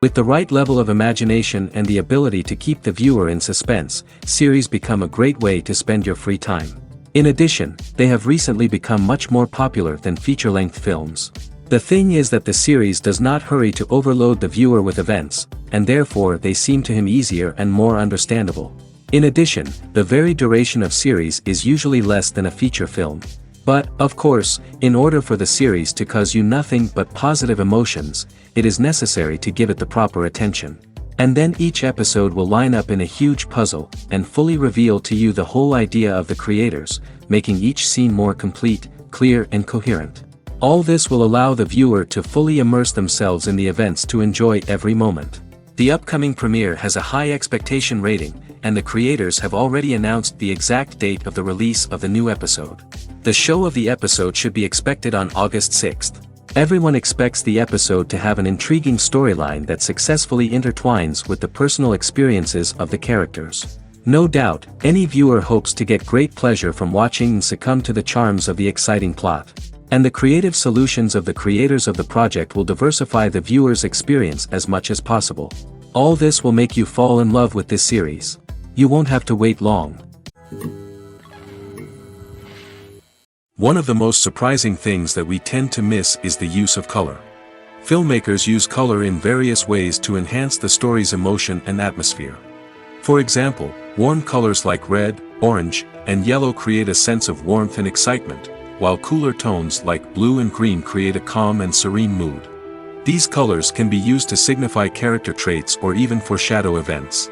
With the right level of imagination and the ability to keep the viewer in suspense, series become a great way to spend your free time. In addition, they have recently become much more popular than feature-length films. The thing is that the series does not hurry to overload the viewer with events, and therefore they seem to him easier and more understandable. In addition, the very duration of series is usually less than a feature film. But, of course, in order for the series to cause you nothing but positive emotions, it is necessary to give it the proper attention. And then each episode will line up in a huge puzzle, and fully reveal to you the whole idea of the creators, making each scene more complete, clear and coherent. All this will allow the viewer to fully immerse themselves in the events to enjoy every moment. The upcoming premiere has a high expectation rating, and the creators have already announced the exact date of the release of the new episode. The show of the episode should be expected on August 6th. Everyone expects the episode to have an intriguing storyline that successfully intertwines with the personal experiences of the characters. No doubt, any viewer hopes to get great pleasure from watching and succumb to the charms of the exciting plot. And the creative solutions of the creators of the project will diversify the viewer's experience as much as possible. All this will make you fall in love with this series. You won't have to wait long. One of the most surprising things that we tend to miss is the use of color. Filmmakers use color in various ways to enhance the story's emotion and atmosphere. For example, warm colors like red, orange, and yellow create a sense of warmth and excitement, while cooler tones like blue and green create a calm and serene mood. These colors can be used to signify character traits or even foreshadow events.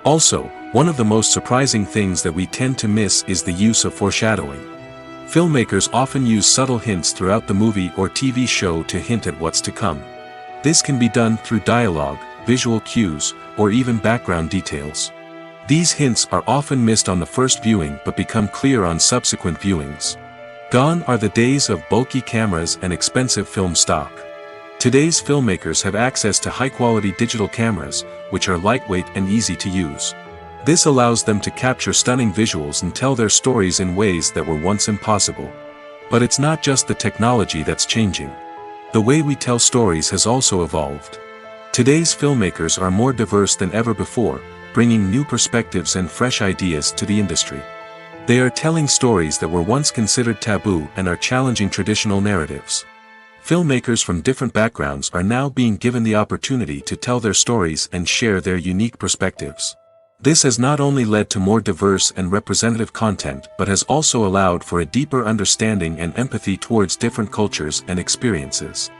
Also, one of the most surprising things that we tend to miss is the use of foreshadowing. Filmmakers often use subtle hints throughout the movie or TV show to hint at what's to come. This can be done through dialogue, visual cues, or even background details. These hints are often missed on the first viewing but become clear on subsequent viewings. Gone are the days of bulky cameras and expensive film stock. Today's filmmakers have access to high-quality digital cameras, which are lightweight and easy to use. This allows them to capture stunning visuals and tell their stories in ways that were once impossible. But it's not just the technology that's changing. The way we tell stories has also evolved. Today's filmmakers are more diverse than ever before, bringing new perspectives and fresh ideas to the industry. They are telling stories that were once considered taboo and are challenging traditional narratives. Filmmakers from different backgrounds are now being given the opportunity to tell their stories and share their unique perspectives. This has not only led to more diverse and representative content but has also allowed for a deeper understanding and empathy towards different cultures and experiences.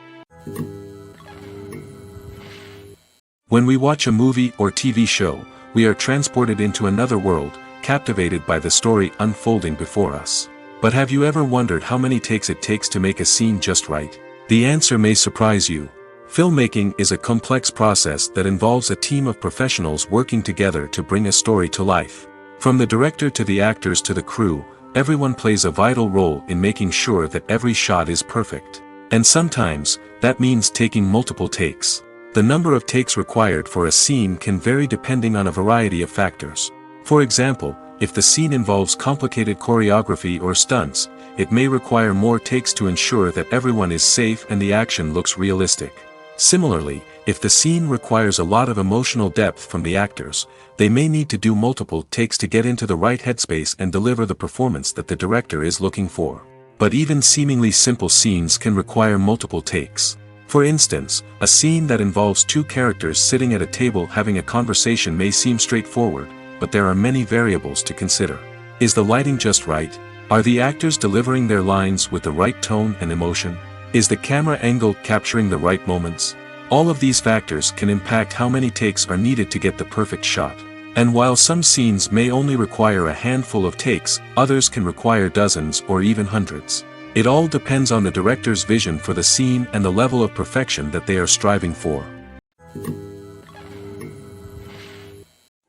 When we watch a movie or TV show, we are transported into another world, captivated by the story unfolding before us. But have you ever wondered how many takes it takes to make a scene just right? The answer may surprise you. Filmmaking is a complex process that involves a team of professionals working together to bring a story to life. From the director to the actors to the crew, everyone plays a vital role in making sure that every shot is perfect. And sometimes, that means taking multiple takes. The number of takes required for a scene can vary depending on a variety of factors. For example, if the scene involves complicated choreography or stunts, it may require more takes to ensure that everyone is safe and the action looks realistic. Similarly, if the scene requires a lot of emotional depth from the actors, they may need to do multiple takes to get into the right headspace and deliver the performance that the director is looking for. But even seemingly simple scenes can require multiple takes. For instance, a scene that involves two characters sitting at a table having a conversation may seem straightforward, but there are many variables to consider. Is the lighting just right? Are the actors delivering their lines with the right tone and emotion? Is the camera angle capturing the right moments? All of these factors can impact how many takes are needed to get the perfect shot. And while some scenes may only require a handful of takes, others can require dozens or even hundreds. It all depends on the director's vision for the scene and the level of perfection that they are striving for.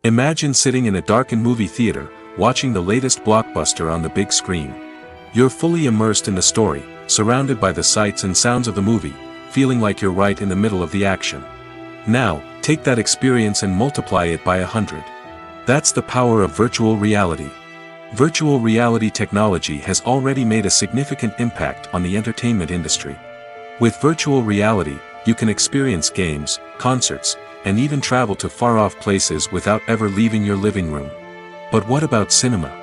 Imagine sitting in a darkened movie theater, watching the latest blockbuster on the big screen. You're fully immersed in the story, surrounded by the sights and sounds of the movie, feeling like you're right in the middle of the action. Now, take that experience and multiply it by 100. That's the power of virtual reality. Virtual reality technology has already made a significant impact on the entertainment industry. With virtual reality, you can experience games, concerts, and even travel to far-off places without ever leaving your living room. But what about cinema?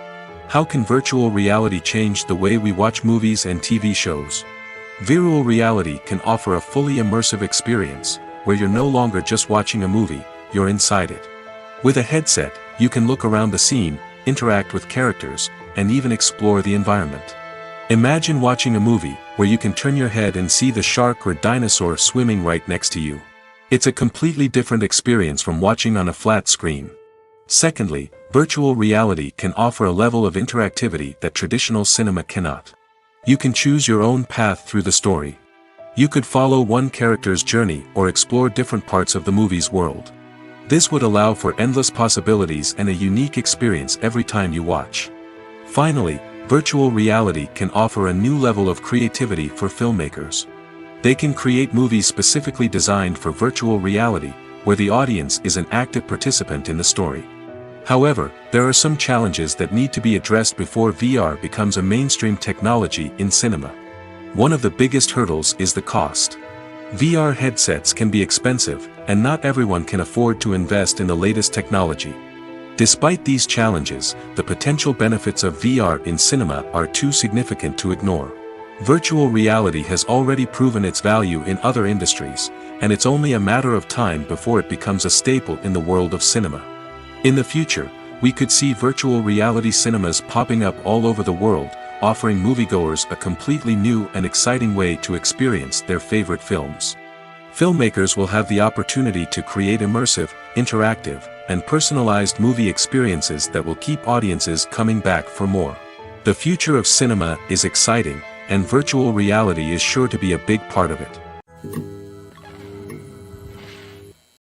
How can virtual reality change the way we watch movies and TV shows? Virtual reality can offer a fully immersive experience, where you're no longer just watching a movie, you're inside it. With a headset, you can look around the scene, interact with characters, and even explore the environment. Imagine watching a movie, where you can turn your head and see the shark or dinosaur swimming right next to you. It's a completely different experience from watching on a flat screen. Secondly, virtual reality can offer a level of interactivity that traditional cinema cannot. You can choose your own path through the story. You could follow one character's journey or explore different parts of the movie's world. This would allow for endless possibilities and a unique experience every time you watch. Finally, virtual reality can offer a new level of creativity for filmmakers. They can create movies specifically designed for virtual reality, where the audience is an active participant in the story. However, there are some challenges that need to be addressed before VR becomes a mainstream technology in cinema. One of the biggest hurdles is the cost. VR headsets can be expensive, and not everyone can afford to invest in the latest technology. Despite these challenges, the potential benefits of VR in cinema are too significant to ignore. Virtual reality has already proven its value in other industries, and it's only a matter of time before it becomes a staple in the world of cinema. In the future, we could see virtual reality cinemas popping up all over the world, offering moviegoers a completely new and exciting way to experience their favorite films. Filmmakers will have the opportunity to create immersive, interactive, and personalized movie experiences that will keep audiences coming back for more. The future of cinema is exciting, and virtual reality is sure to be a big part of it.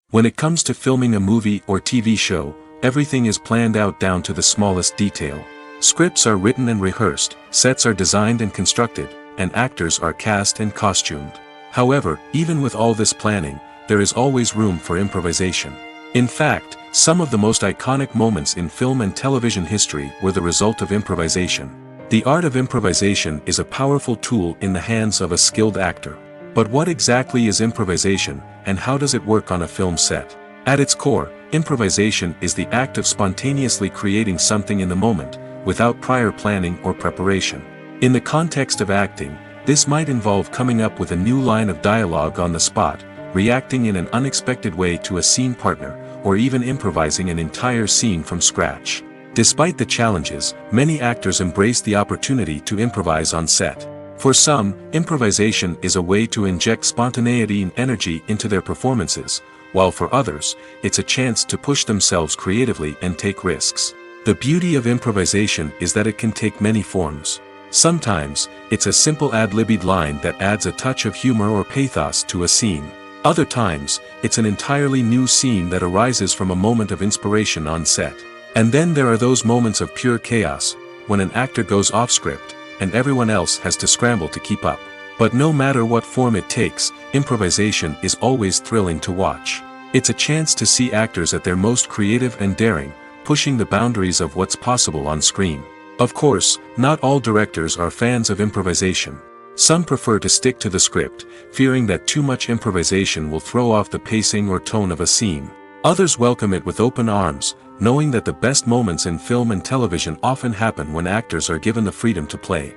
When it comes to filming a movie or TV show, everything is planned out down to the smallest detail. Scripts are written and rehearsed, sets are designed and constructed, and actors are cast and costumed. However, even with all this planning, there is always room for improvisation. In fact, some of the most iconic moments in film and television history were the result of improvisation. The art of improvisation is a powerful tool in the hands of a skilled actor. But what exactly is improvisation, and how does it work on a film set? At its core, improvisation is the act of spontaneously creating something in the moment, without prior planning or preparation. In the context of acting, this might involve coming up with a new line of dialogue on the spot, reacting in an unexpected way to a scene partner, or even improvising an entire scene from scratch. Despite the challenges, many actors embrace the opportunity to improvise on set. For some, improvisation is a way to inject spontaneity and energy into their performances, while for others, it's a chance to push themselves creatively and take risks. The beauty of improvisation is that it can take many forms. Sometimes, it's a simple ad-libbed line that adds a touch of humor or pathos to a scene. Other times, it's an entirely new scene that arises from a moment of inspiration on set. And then there are those moments of pure chaos, when an actor goes off script, and everyone else has to scramble to keep up. But no matter what form it takes, improvisation is always thrilling to watch. It's a chance to see actors at their most creative and daring, pushing the boundaries of what's possible on screen. Of course, not all directors are fans of improvisation. Some prefer to stick to the script, fearing that too much improvisation will throw off the pacing or tone of a scene. Others welcome it with open arms, knowing that the best moments in film and television often happen when actors are given the freedom to play.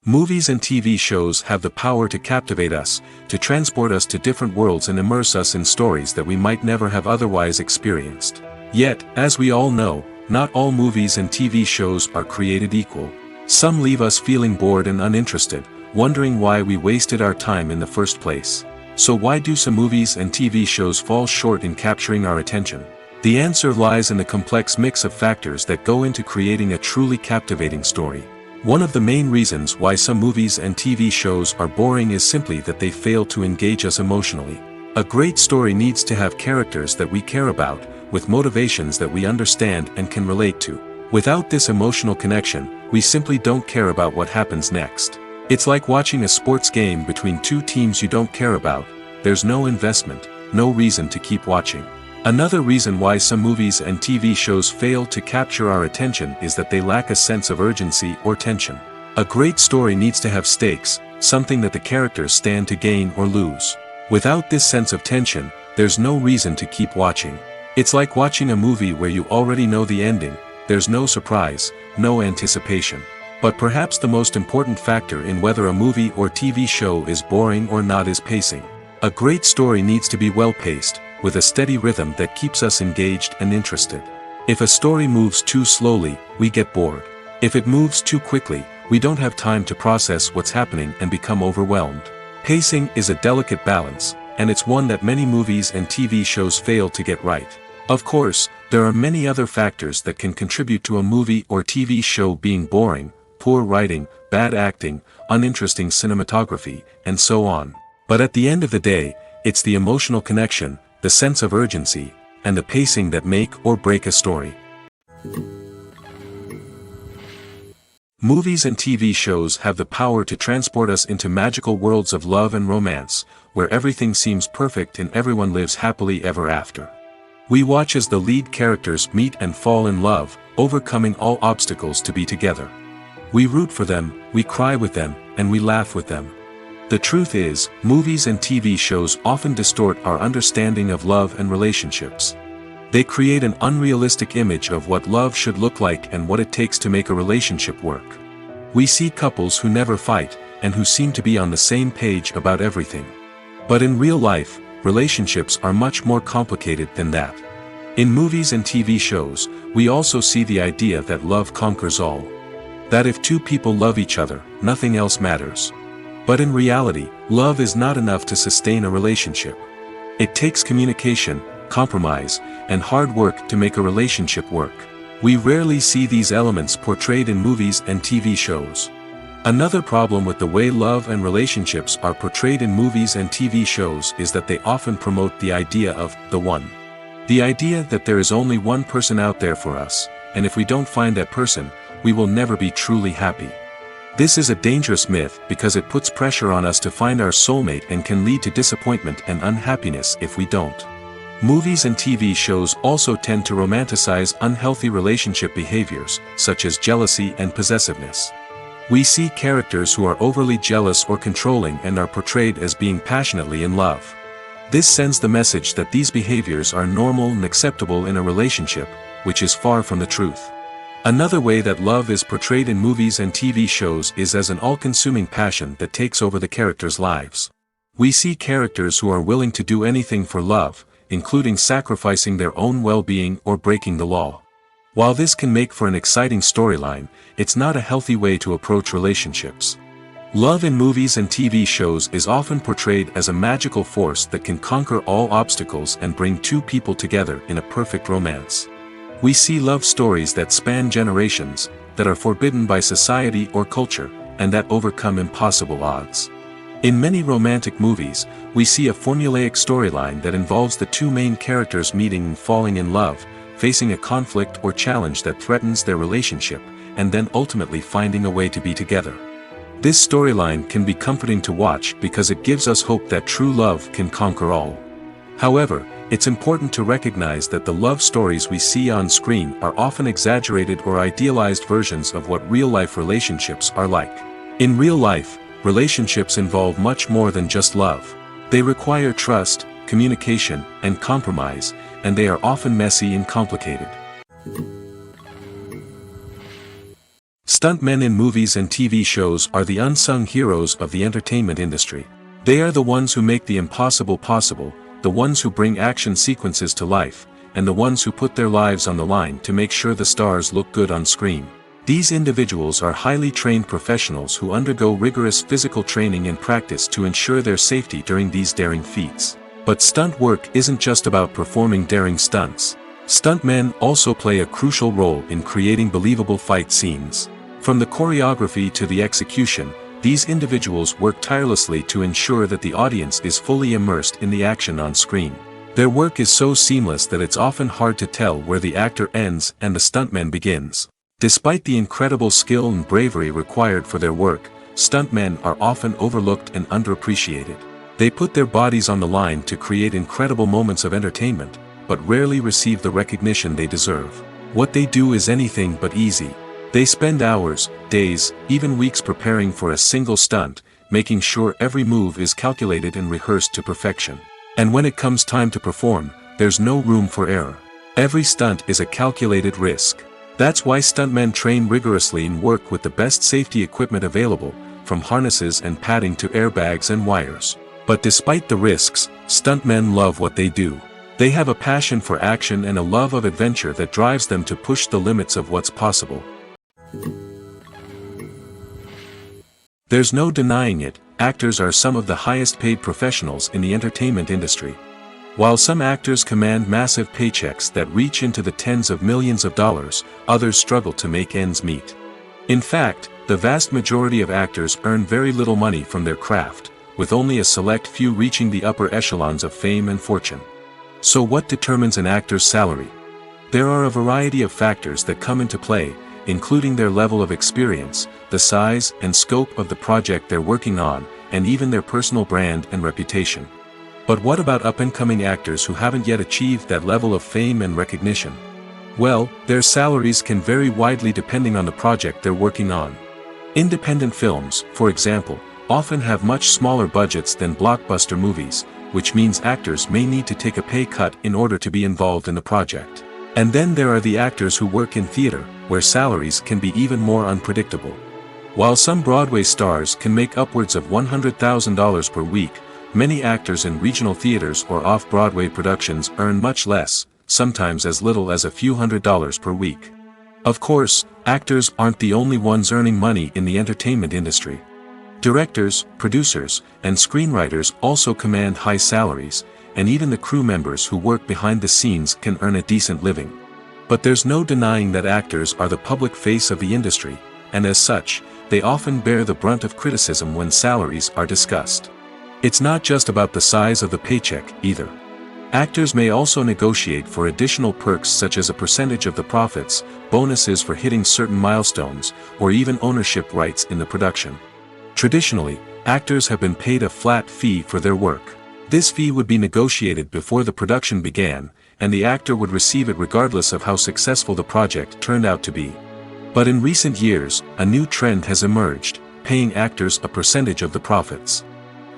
Movies and TV shows have the power to captivate us, to transport us to different worlds and immerse us in stories that we might never have otherwise experienced. Yet, as we all know, not all movies and TV shows are created equal. Some leave us feeling bored and uninterested, wondering why we wasted our time in the first place. So why do some movies and TV shows fall short in capturing our attention? The answer lies in the complex mix of factors that go into creating a truly captivating story. One of the main reasons why some movies and TV shows are boring is simply that they fail to engage us emotionally. A great story needs to have characters that we care about, with motivations that we understand and can relate to. Without this emotional connection, we simply don't care about what happens next. It's like watching a sports game between two teams you don't care about. There's no investment, no reason to keep watching. Another reason why some movies and TV shows fail to capture our attention is that they lack a sense of urgency or tension. A great story needs to have stakes, something that the characters stand to gain or lose. Without this sense of tension, there's no reason to keep watching. It's like watching a movie where you already know the ending, there's no surprise, no anticipation. But perhaps the most important factor in whether a movie or TV show is boring or not is pacing. A great story needs to be well-paced, with a steady rhythm that keeps us engaged and interested. If a story moves too slowly, we get bored. If it moves too quickly, we don't have time to process what's happening and become overwhelmed. Pacing is a delicate balance, and it's one that many movies and TV shows fail to get right. Of course, there are many other factors that can contribute to a movie or TV show being boring: poor writing, bad acting, uninteresting cinematography, and so on. But at the end of the day, it's the emotional connection, the sense of urgency, and the pacing that make or break a story. Movies and TV shows have the power to transport us into magical worlds of love and romance, where everything seems perfect and everyone lives happily ever after. We watch as the lead characters meet and fall in love, overcoming all obstacles to be together. We root for them, we cry with them, and we laugh with them. The truth is, movies and TV shows often distort our understanding of love and relationships. They create an unrealistic image of what love should look like and what it takes to make a relationship work. We see couples who never fight, and who seem to be on the same page about everything. But in real life, relationships are much more complicated than that. In movies and TV shows, we also see the idea that love conquers all. That if two people love each other, nothing else matters. But in reality, love is not enough to sustain a relationship. It takes communication, compromise, and hard work to make a relationship work. We rarely see these elements portrayed in movies and TV shows. Another problem with the way love and relationships are portrayed in movies and TV shows is that they often promote the idea of the one. The idea that there is only one person out there for us, and if we don't find that person, we will never be truly happy. This is a dangerous myth because it puts pressure on us to find our soulmate and can lead to disappointment and unhappiness if we don't. Movies and TV shows also tend to romanticize unhealthy relationship behaviors, such as jealousy and possessiveness. We see characters who are overly jealous or controlling and are portrayed as being passionately in love. This sends the message that these behaviors are normal and acceptable in a relationship, which is far from the truth. Another way that love is portrayed in movies and TV shows is as an all-consuming passion that takes over the characters' lives. We see characters who are willing to do anything for love, including sacrificing their own well-being or breaking the law. While this can make for an exciting storyline, it's not a healthy way to approach relationships. Love in movies and TV shows is often portrayed as a magical force that can conquer all obstacles and bring two people together in a perfect romance. We see love stories that span generations, that are forbidden by society or culture, and that overcome impossible odds. In many romantic movies, we see a formulaic storyline that involves the two main characters meeting and falling in love, facing a conflict or challenge that threatens their relationship, and then ultimately finding a way to be together. This storyline can be comforting to watch because it gives us hope that true love can conquer all. However, it's important to recognize that the love stories we see on screen are often exaggerated or idealized versions of what real-life relationships are like. In real life, relationships involve much more than just love. They require trust, communication, and compromise, and they are often messy and complicated. Stuntmen in movies and TV shows are the unsung heroes of the entertainment industry. They are the ones who make the impossible possible, the ones who bring action sequences to life, and the ones who put their lives on the line to make sure the stars look good on screen. These individuals are highly trained professionals who undergo rigorous physical training and practice to ensure their safety during these daring feats. But stunt work isn't just about performing daring stunts. Stuntmen also play a crucial role in creating believable fight scenes. From the choreography to the execution, these individuals work tirelessly to ensure that the audience is fully immersed in the action on screen. Their work is so seamless that it's often hard to tell where the actor ends and the stuntman begins. Despite the incredible skill and bravery required for their work, stuntmen are often overlooked and underappreciated. They put their bodies on the line to create incredible moments of entertainment, but rarely receive the recognition they deserve. What they do is anything but easy. They spend hours, days, even weeks preparing for a single stunt, making sure every move is calculated and rehearsed to perfection. And when it comes time to perform, there's no room for error. Every stunt is a calculated risk. That's why stuntmen train rigorously and work with the best safety equipment available, from harnesses and padding to airbags and wires. But despite the risks, stuntmen love what they do. They have a passion for action and a love of adventure that drives them to push the limits of what's possible. There's no denying it, actors are some of the highest paid professionals in the entertainment industry. While some actors command massive paychecks that reach into the tens of millions of dollars, others struggle to make ends meet. In fact, the vast majority of actors earn very little money from their craft, with only a select few reaching the upper echelons of fame and fortune. So what determines an actor's salary? There are a variety of factors that come into play, including their level of experience, the size and scope of the project they're working on, and even their personal brand and reputation. But what about up-and-coming actors who haven't yet achieved that level of fame and recognition? Well, their salaries can vary widely depending on the project they're working on. Independent films, for example, often have much smaller budgets than blockbuster movies, which means actors may need to take a pay cut in order to be involved in the project. And then there are the actors who work in theater, where salaries can be even more unpredictable. While some Broadway stars can make upwards of $100,000 per week, many actors in regional theaters or off-Broadway productions earn much less, sometimes as little as a few $100s per week. Of course, actors aren't the only ones earning money in the entertainment industry. Directors, producers, and screenwriters also command high salaries, and even the crew members who work behind the scenes can earn a decent living. But there's no denying that actors are the public face of the industry, and as such, they often bear the brunt of criticism when salaries are discussed. It's not just about the size of the paycheck, either. Actors may also negotiate for additional perks such as a percentage of the profits, bonuses for hitting certain milestones, or even ownership rights in the production. Traditionally, actors have been paid a flat fee for their work. This fee would be negotiated before the production began, and the actor would receive it regardless of how successful the project turned out to be. But in recent years, a new trend has emerged, paying actors a percentage of the profits.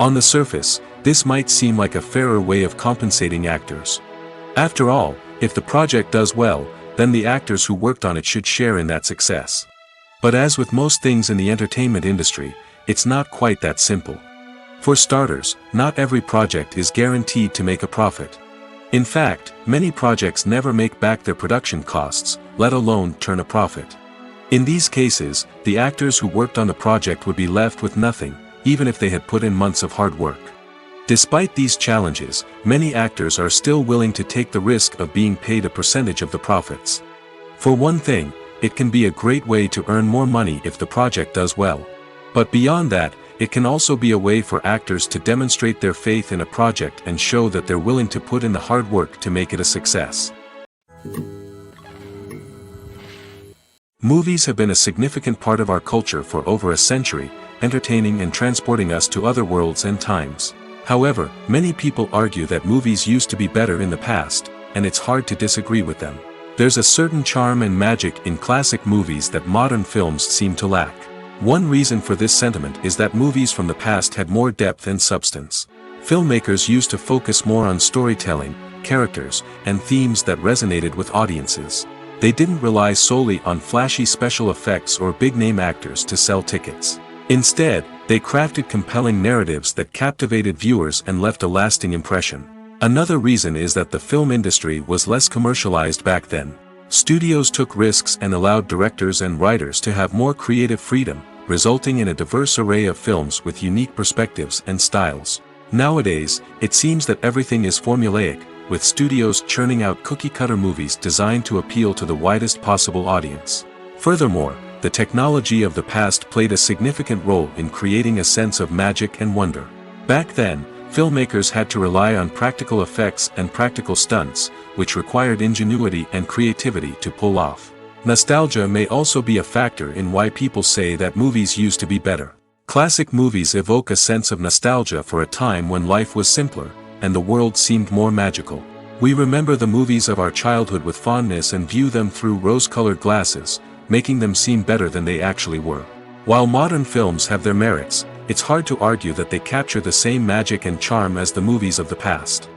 On the surface, this might seem like a fairer way of compensating actors. After all, if the project does well, then the actors who worked on it should share in that success. But as with most things in the entertainment industry, it's not quite that simple. For starters, not every project is guaranteed to make a profit. In fact, many projects never make back their production costs, let alone turn a profit. In these cases, the actors who worked on the project would be left with nothing, even if they had put in months of hard work. Despite these challenges, many actors are still willing to take the risk of being paid a percentage of the profits. For one thing, it can be a great way to earn more money if the project does well. But beyond that, it can also be a way for actors to demonstrate their faith in a project and show that they're willing to put in the hard work to make it a success. Movies have been a significant part of our culture for over a century, entertaining and transporting us to other worlds and times. However, many people argue that movies used to be better in the past, and it's hard to disagree with them. There's a certain charm and magic in classic movies that modern films seem to lack. One reason for this sentiment is that movies from the past had more depth and substance. Filmmakers used to focus more on storytelling, characters, and themes that resonated with audiences. They didn't rely solely on flashy special effects or big-name actors to sell tickets. Instead, they crafted compelling narratives that captivated viewers and left a lasting impression. Another reason is that the film industry was less commercialized back then. Studios took risks and allowed directors and writers to have more creative freedom, resulting in a diverse array of films with unique perspectives and styles. Nowadays, it seems that everything is formulaic, with studios churning out cookie-cutter movies designed to appeal to the widest possible audience. Furthermore, the technology of the past played a significant role in creating a sense of magic and wonder. Back then, filmmakers had to rely on practical effects and practical stunts, which required ingenuity and creativity to pull off. Nostalgia may also be a factor in why people say that movies used to be better. Classic movies evoke a sense of nostalgia for a time when life was simpler, and the world seemed more magical. We remember the movies of our childhood with fondness and view them through rose-colored glasses, making them seem better than they actually were. While modern films have their merits, it's hard to argue that they capture the same magic and charm as the movies of the past.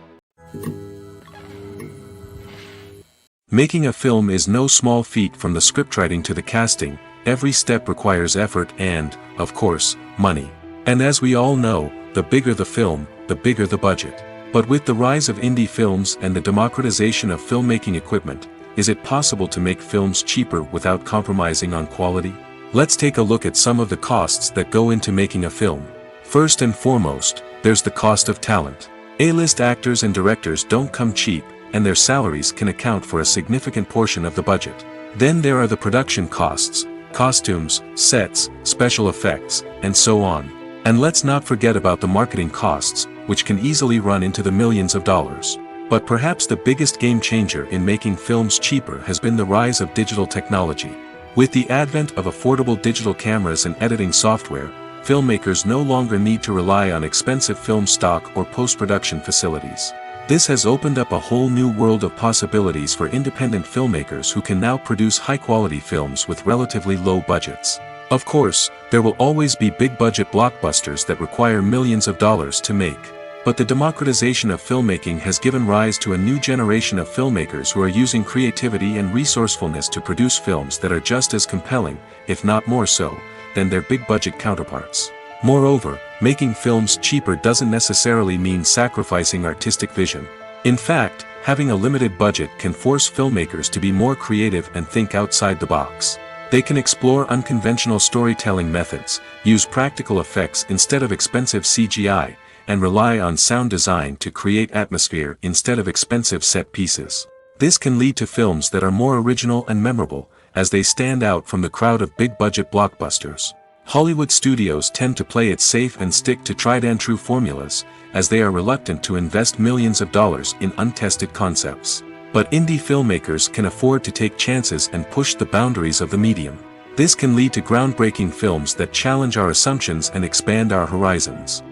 Making a film is no small feat. From the scriptwriting to the casting, every step requires effort and, of course, money. And as we all know, the bigger the film, the bigger the budget. But with the rise of indie films and the democratization of filmmaking equipment, is it possible to make films cheaper without compromising on quality? Let's take a look at some of the costs that go into making a film. First and foremost, there's the cost of talent. A-list actors and directors don't come cheap, and their salaries can account for a significant portion of the budget. Then there are the production costs, costumes, sets, special effects, and so on. And let's not forget about the marketing costs, which can easily run into the millions of dollars. But perhaps the biggest game changer in making films cheaper has been the rise of digital technology. With the advent of affordable digital cameras and editing software, filmmakers no longer need to rely on expensive film stock or post-production facilities. This has opened up a whole new world of possibilities for independent filmmakers who can now produce high-quality films with relatively low budgets. Of course, there will always be big-budget blockbusters that require millions of dollars to make. But the democratization of filmmaking has given rise to a new generation of filmmakers who are using creativity and resourcefulness to produce films that are just as compelling, if not more so, than their big-budget counterparts. Moreover, making films cheaper doesn't necessarily mean sacrificing artistic vision. In fact, having a limited budget can force filmmakers to be more creative and think outside the box. They can explore unconventional storytelling methods, use practical effects instead of expensive CGI, and rely on sound design to create atmosphere instead of expensive set pieces. This can lead to films that are more original and memorable, as they stand out from the crowd of big-budget blockbusters. Hollywood studios tend to play it safe and stick to tried-and-true formulas, as they are reluctant to invest millions of dollars in untested concepts. But indie filmmakers can afford to take chances and push the boundaries of the medium. This can lead to groundbreaking films that challenge our assumptions and expand our horizons.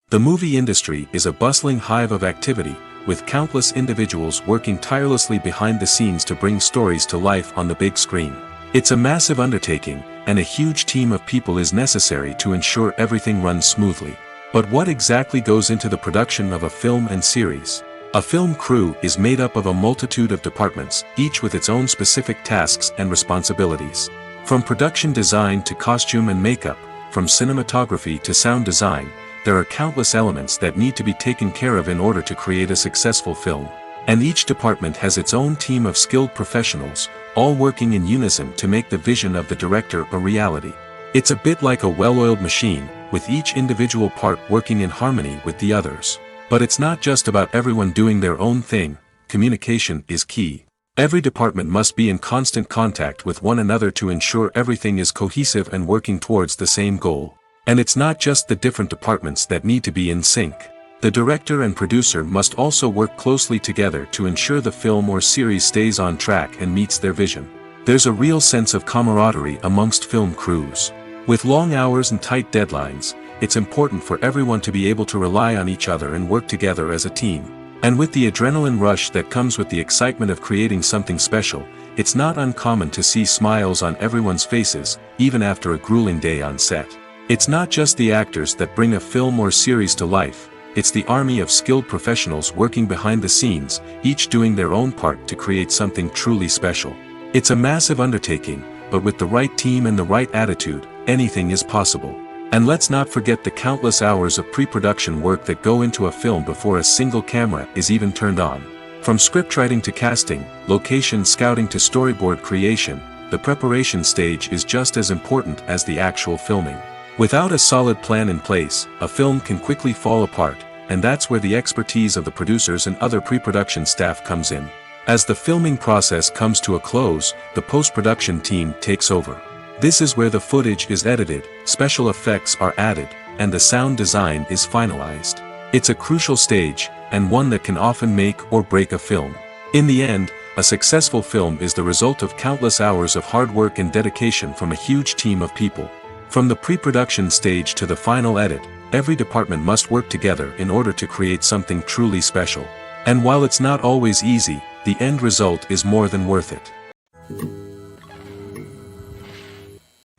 The movie industry is a bustling hive of activity, with countless individuals working tirelessly behind the scenes to bring stories to life on the big screen. It's a massive undertaking, and a huge team of people is necessary to ensure everything runs smoothly. But what exactly goes into the production of a film and series? A film crew is made up of a multitude of departments, each with its own specific tasks and responsibilities. From production design to costume and makeup, from cinematography to sound design, there are countless elements that need to be taken care of in order to create a successful film. And each department has its own team of skilled professionals, all working in unison to make the vision of the director a reality. It's a bit like a well-oiled machine, with each individual part working in harmony with the others. But it's not just about everyone doing their own thing. Communication is key. Every department must be in constant contact with one another to ensure everything is cohesive and working towards the same goal. And it's not just the different departments that need to be in sync. The director and producer must also work closely together to ensure the film or series stays on track and meets their vision. There's a real sense of camaraderie amongst film crews. With long hours and tight deadlines, it's important for everyone to be able to rely on each other and work together as a team. And with the adrenaline rush that comes with the excitement of creating something special, it's not uncommon to see smiles on everyone's faces, even after a grueling day on set. It's not just the actors that bring a film or series to life, it's the army of skilled professionals working behind the scenes, each doing their own part to create something truly special. It's a massive undertaking, but with the right team and the right attitude, anything is possible. And let's not forget the countless hours of pre-production work that go into a film before a single camera is even turned on. From scriptwriting to casting, location scouting to storyboard creation, the preparation stage is just as important as the actual filming. Without a solid plan in place, a film can quickly fall apart, and that's where the expertise of the producers and other pre-production staff comes in. As the filming process comes to a close, the post-production team takes over. This is where the footage is edited, special effects are added, and the sound design is finalized. It's a crucial stage, and one that can often make or break a film. In the end, a successful film is the result of countless hours of hard work and dedication from a huge team of people. From the pre-production stage to the final edit, every department must work together in order to create something truly special. And while it's not always easy, the end result is more than worth it.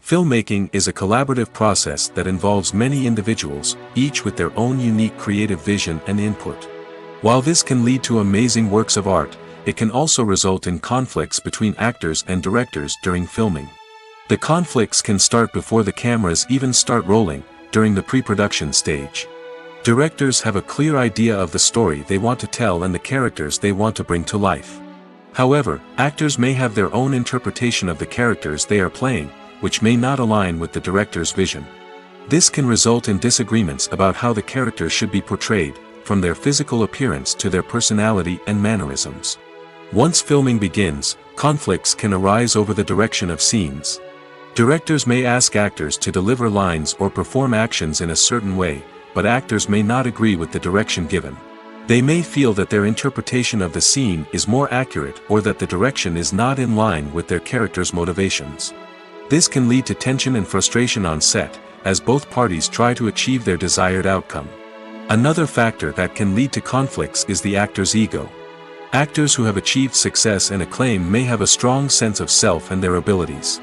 Filmmaking is a collaborative process that involves many individuals, each with their own unique creative vision and input. While this can lead to amazing works of art, it can also result in conflicts between actors and directors during filming. The conflicts can start before the cameras even start rolling, during the pre-production stage. Directors have a clear idea of the story they want to tell and the characters they want to bring to life. However, actors may have their own interpretation of the characters they are playing, which may not align with the director's vision. This can result in disagreements about how the characters should be portrayed, from their physical appearance to their personality and mannerisms. Once filming begins, conflicts can arise over the direction of scenes. Directors may ask actors to deliver lines or perform actions in a certain way, but actors may not agree with the direction given. They may feel that their interpretation of the scene is more accurate or that the direction is not in line with their character's motivations. This can lead to tension and frustration on set, as both parties try to achieve their desired outcome. Another factor that can lead to conflicts is the actor's ego. Actors who have achieved success and acclaim may have a strong sense of self and their abilities.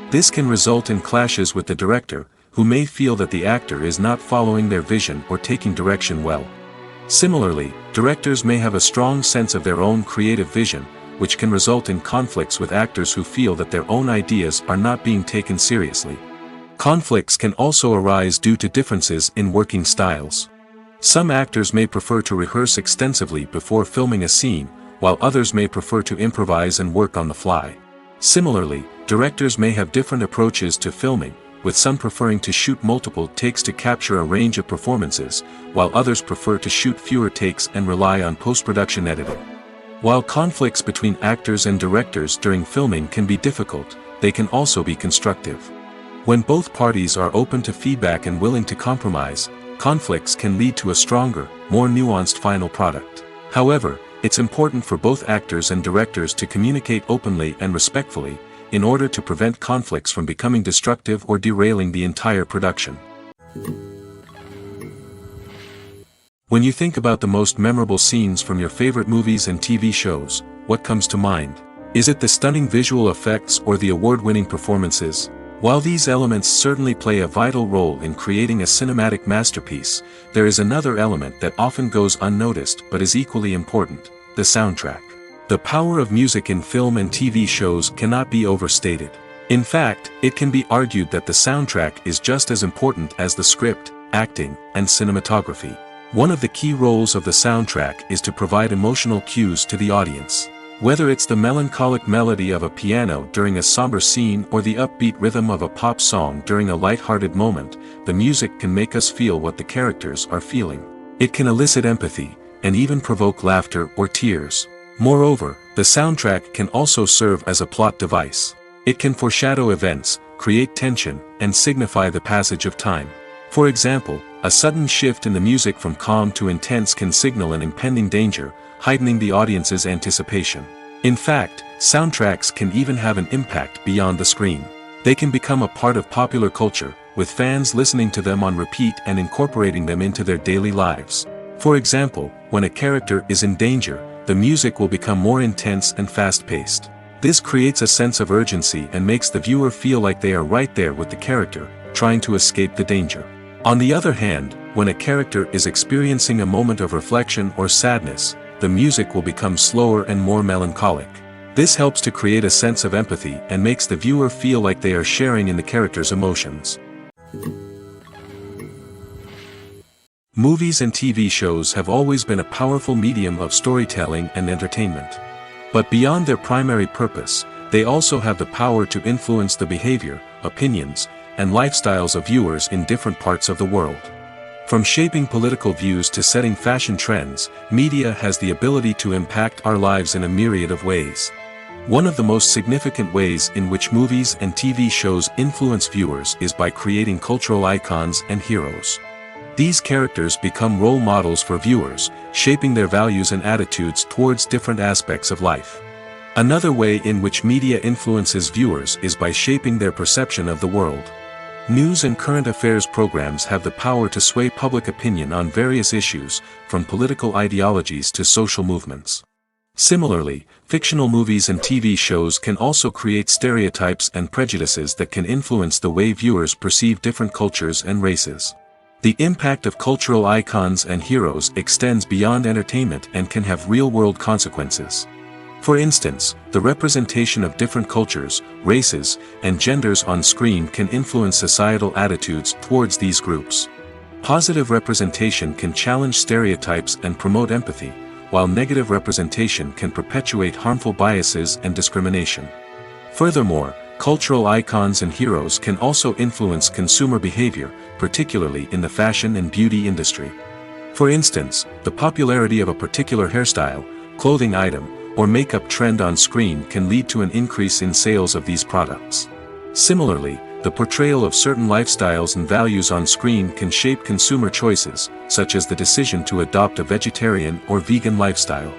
This can result in clashes with the director, who may feel that the actor is not following their vision or taking direction well. Similarly, directors may have a strong sense of their own creative vision, which can result in conflicts with actors who feel that their own ideas are not being taken seriously. Conflicts can also arise due to differences in working styles. Some actors may prefer to rehearse extensively before filming a scene, while others may prefer to improvise and work on the fly. Similarly, directors may have different approaches to filming, with some preferring to shoot multiple takes to capture a range of performances, while others prefer to shoot fewer takes and rely on post-production editing. While conflicts between actors and directors during filming can be difficult, they can also be constructive. When both parties are open to feedback and willing to compromise, conflicts can lead to a stronger, more nuanced final product. However, it's important for both actors and directors to communicate openly and respectfully, in order to prevent conflicts from becoming destructive or derailing the entire production. When you think about the most memorable scenes from your favorite movies and TV shows, what comes to mind? Is it the stunning visual effects or the award-winning performances? While these elements certainly play a vital role in creating a cinematic masterpiece, there is another element that often goes unnoticed but is equally important: the soundtrack. The power of music in film and TV shows cannot be overstated. In fact, it can be argued that the soundtrack is just as important as the script, acting, and cinematography. One of the key roles of the soundtrack is to provide emotional cues to the audience. Whether it's the melancholic melody of a piano during a somber scene or the upbeat rhythm of a pop song during a light-hearted moment, the music can make us feel what the characters are feeling. It can elicit empathy, and even provoke laughter or tears. Moreover, the soundtrack can also serve as a plot device. It can foreshadow events, create tension, and signify the passage of time. For example, a sudden shift in the music from calm to intense can signal an impending danger, heightening the audience's anticipation. In fact, soundtracks can even have an impact beyond the screen. They can become a part of popular culture, with fans listening to them on repeat and incorporating them into their daily lives. For example, when a character is in danger, the music will become more intense and fast-paced. This creates a sense of urgency and makes the viewer feel like they are right there with the character, trying to escape the danger. On the other hand, when a character is experiencing a moment of reflection or sadness, the music will become slower and more melancholic. This helps to create a sense of empathy and makes the viewer feel like they are sharing in the character's emotions. Movies and TV shows have always been a powerful medium of storytelling and entertainment. But beyond their primary purpose, they also have the power to influence the behavior, opinions, and lifestyles of viewers in different parts of the world. From shaping political views to setting fashion trends, media has the ability to impact our lives in a myriad of ways. One of the most significant ways in which movies and TV shows influence viewers is by creating cultural icons and heroes. These characters become role models for viewers, shaping their values and attitudes towards different aspects of life. Another way in which media influences viewers is by shaping their perception of the world. News and current affairs programs have the power to sway public opinion on various issues, from political ideologies to social movements. Similarly, fictional movies and TV shows can also create stereotypes and prejudices that can influence the way viewers perceive different cultures and races. The impact of cultural icons and heroes extends beyond entertainment and can have real-world consequences. For instance, the representation of different cultures, races, and genders on screen can influence societal attitudes towards these groups. Positive representation can challenge stereotypes and promote empathy, while negative representation can perpetuate harmful biases and discrimination. Furthermore, cultural icons and heroes can also influence consumer behavior, particularly in the fashion and beauty industry. For instance, the popularity of a particular hairstyle, clothing item, or makeup trend on screen can lead to an increase in sales of these products. Similarly, the portrayal of certain lifestyles and values on screen can shape consumer choices, such as the decision to adopt a vegetarian or vegan lifestyle.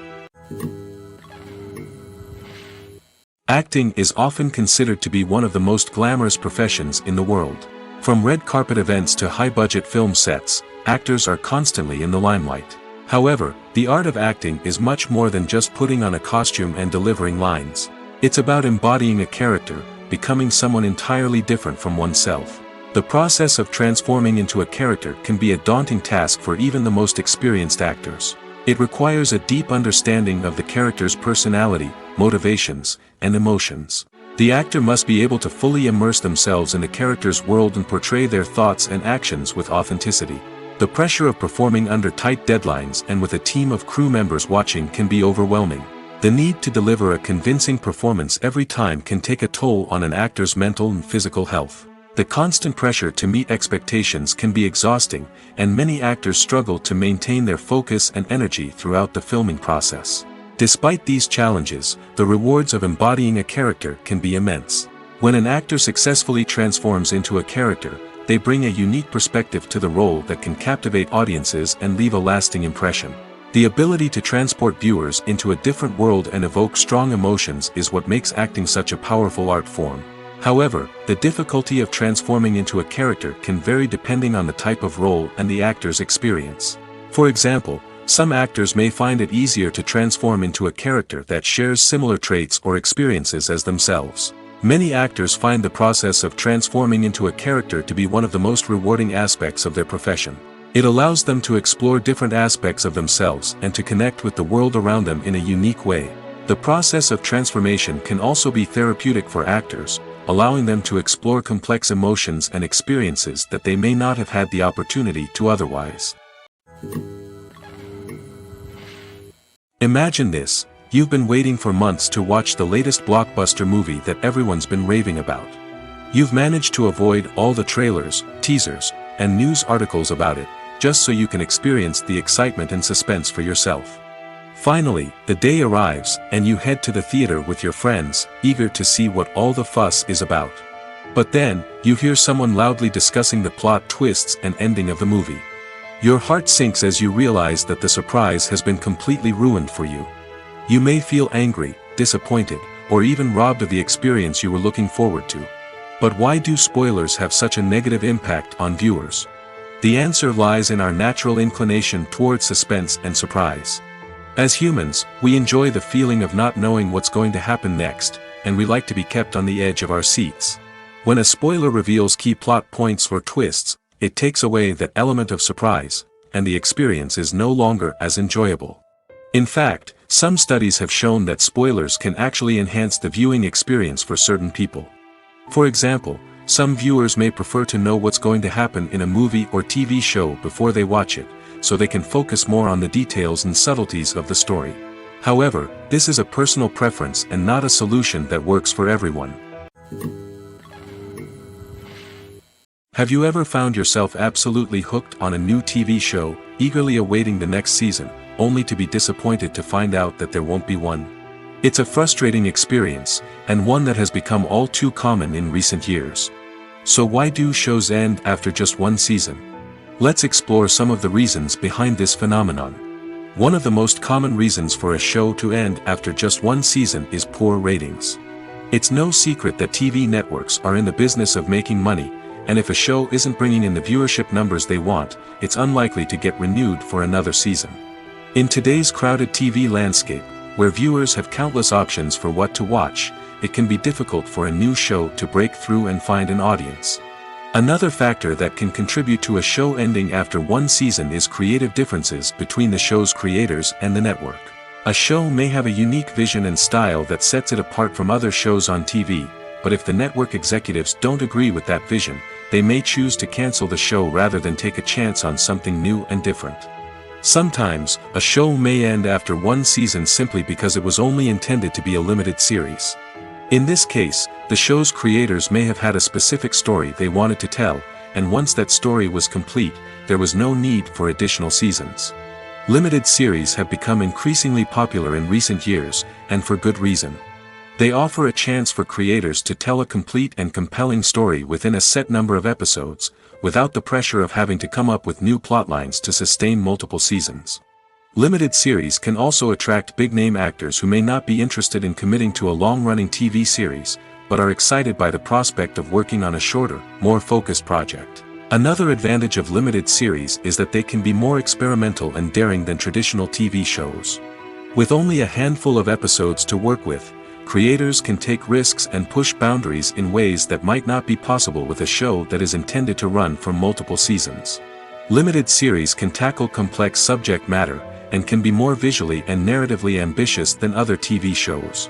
Acting is often considered to be one of the most glamorous professions in the world. From red carpet events to high-budget film sets, actors are constantly in the limelight. However, the art of acting is much more than just putting on a costume and delivering lines. It's about embodying a character, becoming someone entirely different from oneself. The process of transforming into a character can be a daunting task for even the most experienced actors. It requires a deep understanding of the character's personality, motivations, and emotions. The actor must be able to fully immerse themselves in the character's world and portray their thoughts and actions with authenticity. The pressure of performing under tight deadlines and with a team of crew members watching can be overwhelming. The need to deliver a convincing performance every time can take a toll on an actor's mental and physical health. The constant pressure to meet expectations can be exhausting, and many actors struggle to maintain their focus and energy throughout the filming process. Despite these challenges, the rewards of embodying a character can be immense. When an actor successfully transforms into a character, they bring a unique perspective to the role that can captivate audiences and leave a lasting impression. The ability to transport viewers into a different world and evoke strong emotions is what makes acting such a powerful art form. However, the difficulty of transforming into a character can vary depending on the type of role and the actor's experience. For example, some actors may find it easier to transform into a character that shares similar traits or experiences as themselves. Many actors find the process of transforming into a character to be one of the most rewarding aspects of their profession. It allows them to explore different aspects of themselves and to connect with the world around them in a unique way. The process of transformation can also be therapeutic for actors, allowing them to explore complex emotions and experiences that they may not have had the opportunity to otherwise. Imagine this: you've been waiting for months to watch the latest blockbuster movie that everyone's been raving about. You've managed to avoid all the trailers, teasers, and news articles about it, just so you can experience the excitement and suspense for yourself. Finally, the day arrives, and you head to the theater with your friends, eager to see what all the fuss is about. But then, you hear someone loudly discussing the plot twists and ending of the movie. Your heart sinks as you realize that the surprise has been completely ruined for you. You may feel angry, disappointed, or even robbed of the experience you were looking forward to. But why do spoilers have such a negative impact on viewers? The answer lies in our natural inclination toward suspense and surprise. As humans, we enjoy the feeling of not knowing what's going to happen next, and we like to be kept on the edge of our seats. When a spoiler reveals key plot points or twists, it takes away that element of surprise, and the experience is no longer as enjoyable. In fact, some studies have shown that spoilers can actually enhance the viewing experience for certain people. For example, some viewers may prefer to know what's going to happen in a movie or TV show before they watch it, so they can focus more on the details and subtleties of the story. However, this is a personal preference and not a solution that works for everyone. Have you ever found yourself absolutely hooked on a new TV show, eagerly awaiting the next season, only to be disappointed to find out that there won't be one? It's a frustrating experience, and one that has become all too common in recent years. So why do shows end after just one season? Let's explore some of the reasons behind this phenomenon. One of the most common reasons for a show to end after just one season is poor ratings. It's no secret that TV networks are in the business of making money, and if a show isn't bringing in the viewership numbers they want, it's unlikely to get renewed for another season. In today's crowded TV landscape, Where viewers have countless options for what to watch, it can be difficult for a new show to break through and find an audience. Another factor that can contribute to a show ending after one season is creative differences between the show's creators and the network. A show may have a unique vision and style that sets it apart from other shows on TV, but if the network executives don't agree with that vision, they may choose to cancel the show rather than take a chance on something new and different. Sometimes, a show may end after one season simply because it was only intended to be a limited series. In this case, the show's creators may have had a specific story they wanted to tell, and once that story was complete, there was no need for additional seasons. Limited series have become increasingly popular in recent years, and for good reason. They offer a chance for creators to tell a complete and compelling story within a set number of episodes, without the pressure of having to come up with new plotlines to sustain multiple seasons. Limited series can also attract big-name actors who may not be interested in committing to a long-running TV series, but are excited by the prospect of working on a shorter, more focused project. Another advantage of limited series is that they can be more experimental and daring than traditional TV shows. With only a handful of episodes to work with, creators can take risks and push boundaries in ways that might not be possible with a show that is intended to run for multiple seasons. Limited series can tackle complex subject matter, and can be more visually and narratively ambitious than other TV shows.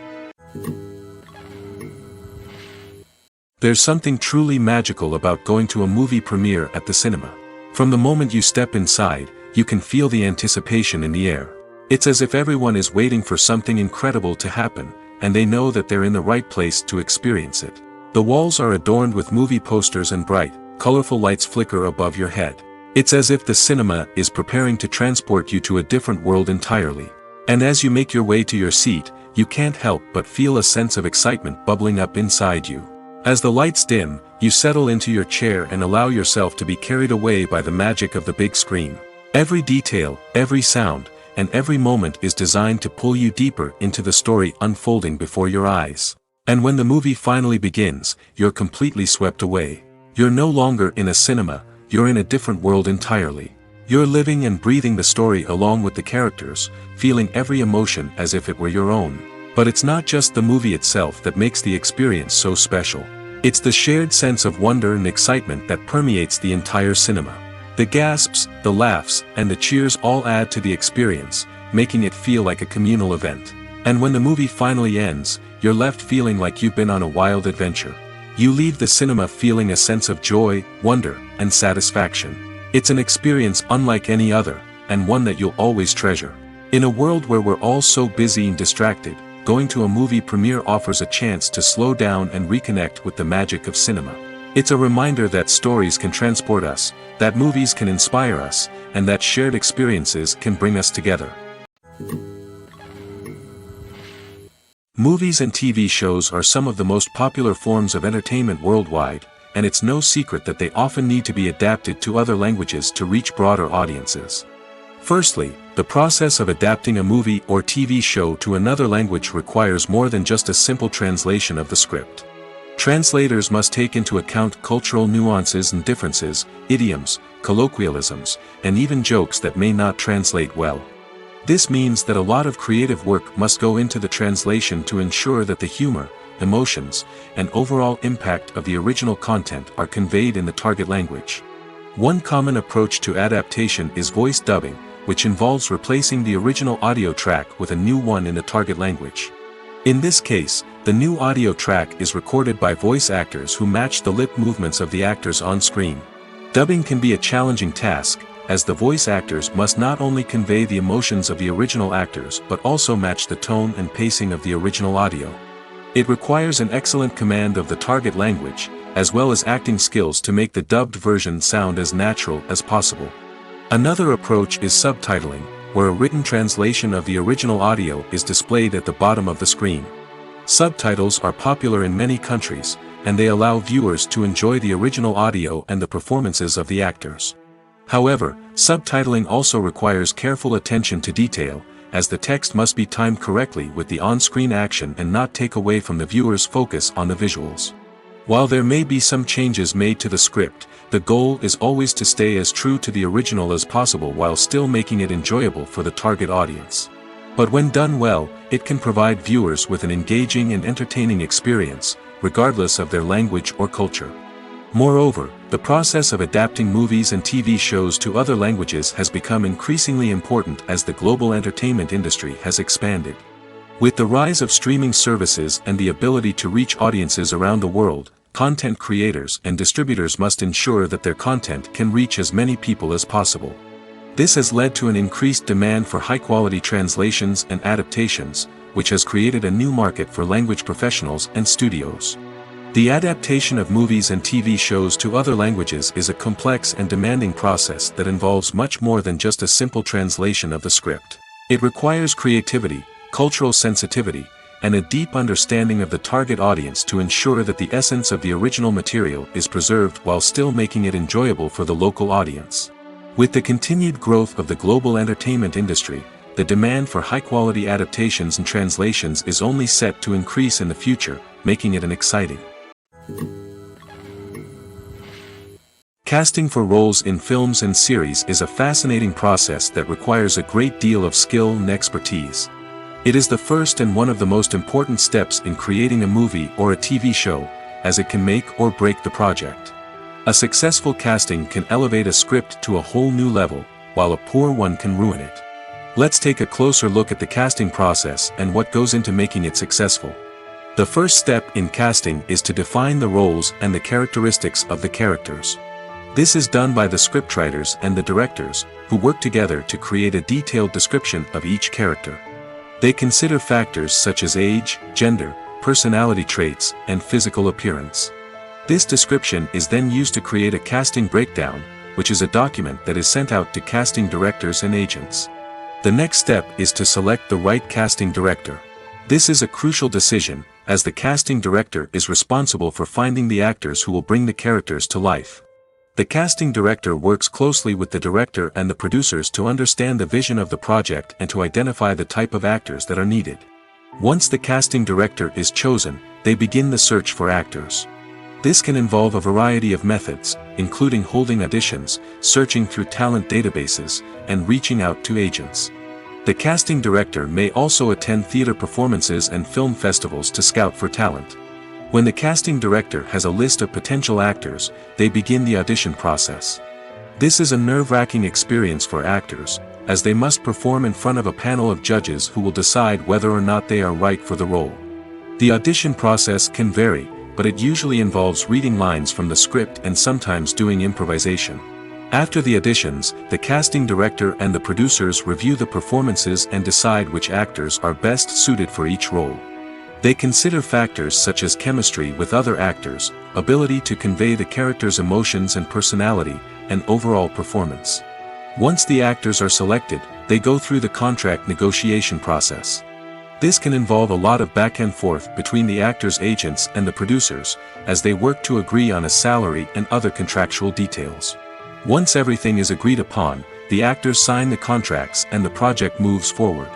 There's something truly magical about going to a movie premiere at the cinema. From the moment you step inside, you can feel the anticipation in the air. It's as if everyone is waiting for something incredible to happen, and they know that they're in the right place to experience it. The walls are adorned with movie posters and bright, colorful lights flicker above your head. It's as if the cinema is preparing to transport you to a different world entirely. And as you make your way to your seat, you can't help but feel a sense of excitement bubbling up inside you. As the lights dim, you settle into your chair and allow yourself to be carried away by the magic of the big screen. Every detail, every sound, and every moment is designed to pull you deeper into the story unfolding before your eyes. And when the movie finally begins, you're completely swept away. You're no longer in a cinema, you're in a different world entirely. You're living and breathing the story along with the characters, feeling every emotion as if it were your own. But it's not just the movie itself that makes the experience so special. It's the shared sense of wonder and excitement that permeates the entire cinema. The gasps, the laughs, and the cheers all add to the experience, making it feel like a communal event. And when the movie finally ends, you're left feeling like you've been on a wild adventure. You leave the cinema feeling a sense of joy, wonder, and satisfaction. It's an experience unlike any other, and one that you'll always treasure. In a world where we're all so busy and distracted, going to a movie premiere offers a chance to slow down and reconnect with the magic of cinema. It's a reminder that stories can transport us, that movies can inspire us, and that shared experiences can bring us together. Movies and TV shows are some of the most popular forms of entertainment worldwide, and it's no secret that they often need to be adapted to other languages to reach broader audiences. Firstly, the process of adapting a movie or TV show to another language requires more than just a simple translation of the script. Translators must take into account cultural nuances and differences, idioms, colloquialisms, and even jokes that may not translate well. This means that a lot of creative work must go into the translation to ensure that the humor, emotions, and overall impact of the original content are conveyed in the target language. One common approach to adaptation is voice dubbing, which involves replacing the original audio track with a new one in the target language. In this case, the new audio track is recorded by voice actors who match the lip movements of the actors on screen. Dubbing can be a challenging task, as the voice actors must not only convey the emotions of the original actors but also match the tone and pacing of the original audio. It requires an excellent command of the target language, as well as acting skills to make the dubbed version sound as natural as possible. Another approach is subtitling, where a written translation of the original audio is displayed at the bottom of the screen. Subtitles are popular in many countries, and they allow viewers to enjoy the original audio and the performances of the actors. However, subtitling also requires careful attention to detail, as the text must be timed correctly with the on-screen action and not take away from the viewer's focus on the visuals. While there may be some changes made to the script, the goal is always to stay as true to the original as possible while still making it enjoyable for the target audience. But when done well, it can provide viewers with an engaging and entertaining experience, regardless of their language or culture. Moreover, the process of adapting movies and TV shows to other languages has become increasingly important as the global entertainment industry has expanded. With the rise of streaming services and the ability to reach audiences around the world, content creators and distributors must ensure that their content can reach as many people as possible. This has led to an increased demand for high-quality translations and adaptations, which has created a new market for language professionals and studios. The adaptation of movies and TV shows to other languages is a complex and demanding process that involves much more than just a simple translation of the script. It requires creativity, cultural sensitivity, and a deep understanding of the target audience to ensure that the essence of the original material is preserved while still making it enjoyable for the local audience. With the continued growth of the global entertainment industry, the demand for high-quality adaptations and translations is only set to increase in the future, making it an exciting. Casting for roles in films and series is a fascinating process that requires a great deal of skill and expertise. It is the first and one of the most important steps in creating a movie or a TV show, as it can make or break the project. A successful casting can elevate a script to a whole new level, while a poor one can ruin it. Let's take a closer look at the casting process and what goes into making it successful. The first step in casting is to define the roles and the characteristics of the characters. This is done by the scriptwriters and the directors, who work together to create a detailed description of each character. They consider factors such as age, gender, personality traits, and physical appearance. This description is then used to create a casting breakdown, which is a document that is sent out to casting directors and agents. The next step is to select the right casting director. This is a crucial decision, as the casting director is responsible for finding the actors who will bring the characters to life. The casting director works closely with the director and the producers to understand the vision of the project and to identify the type of actors that are needed. Once the casting director is chosen, they begin the search for actors. This can involve a variety of methods, including holding auditions, searching through talent databases, and reaching out to agents. The casting director may also attend theater performances and film festivals to scout for talent. When the casting director has a list of potential actors, they begin the audition process. This is a nerve-wracking experience for actors, as they must perform in front of a panel of judges who will decide whether or not they are right for the role. The audition process can vary, but it usually involves reading lines from the script and sometimes doing improvisation. After the auditions, the casting director and the producers review the performances and decide which actors are best suited for each role. They consider factors such as chemistry with other actors, ability to convey the character's emotions and personality, and overall performance. Once the actors are selected, they go through the contract negotiation process. This can involve a lot of back and forth between the actors' agents and the producers, as they work to agree on a salary and other contractual details. Once everything is agreed upon, the actors sign the contracts and the project moves forward.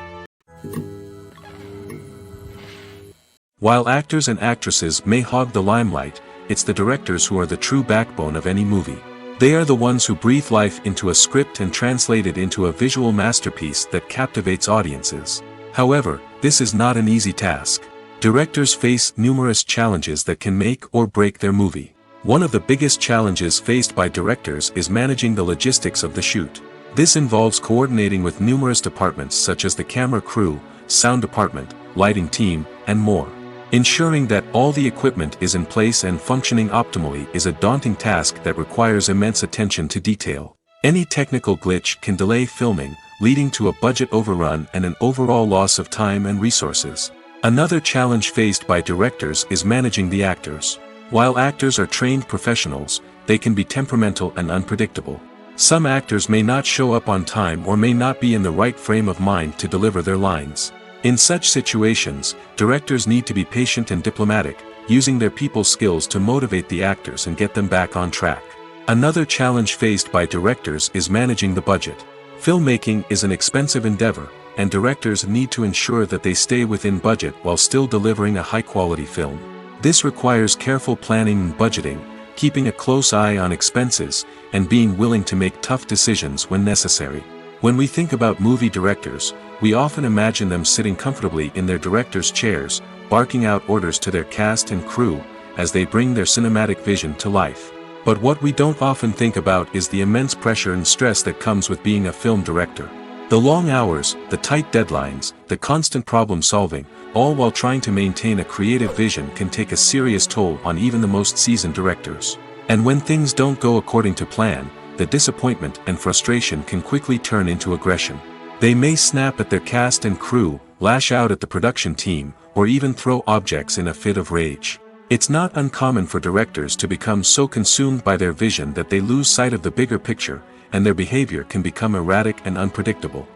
While actors and actresses may hog the limelight, it's the directors who are the true backbone of any movie. They are the ones who breathe life into a script and translate it into a visual masterpiece that captivates audiences. However, this is not an easy task. Directors face numerous challenges that can make or break their movie. One of the biggest challenges faced by directors is managing the logistics of the shoot. This involves coordinating with numerous departments such as the camera crew, sound department, lighting team, and more. Ensuring that all the equipment is in place and functioning optimally is a daunting task that requires immense attention to detail. Any technical glitch can delay filming, leading to a budget overrun and an overall loss of time and resources. Another challenge faced by directors is managing the actors. While actors are trained professionals, they can be temperamental and unpredictable. Some actors may not show up on time or may not be in the right frame of mind to deliver their lines. In such situations, directors need to be patient and diplomatic, using their people skills to motivate the actors and get them back on track. Another challenge faced by directors is managing the budget. Filmmaking is an expensive endeavor, and directors need to ensure that they stay within budget while still delivering a high-quality film. This requires careful planning and budgeting, keeping a close eye on expenses, and being willing to make tough decisions when necessary. When we think about movie directors, we often imagine them sitting comfortably in their director's chairs, barking out orders to their cast and crew, as they bring their cinematic vision to life. But what we don't often think about is the immense pressure and stress that comes with being a film director. The long hours, the tight deadlines, the constant problem solving, all while trying to maintain a creative vision can take a serious toll on even the most seasoned directors. And when things don't go according to plan, the disappointment and frustration can quickly turn into aggression. They may snap at their cast and crew, lash out at the production team, or even throw objects in a fit of rage. It's not uncommon for directors to become so consumed by their vision that they lose sight of the bigger picture, and their behavior can become erratic and unpredictable.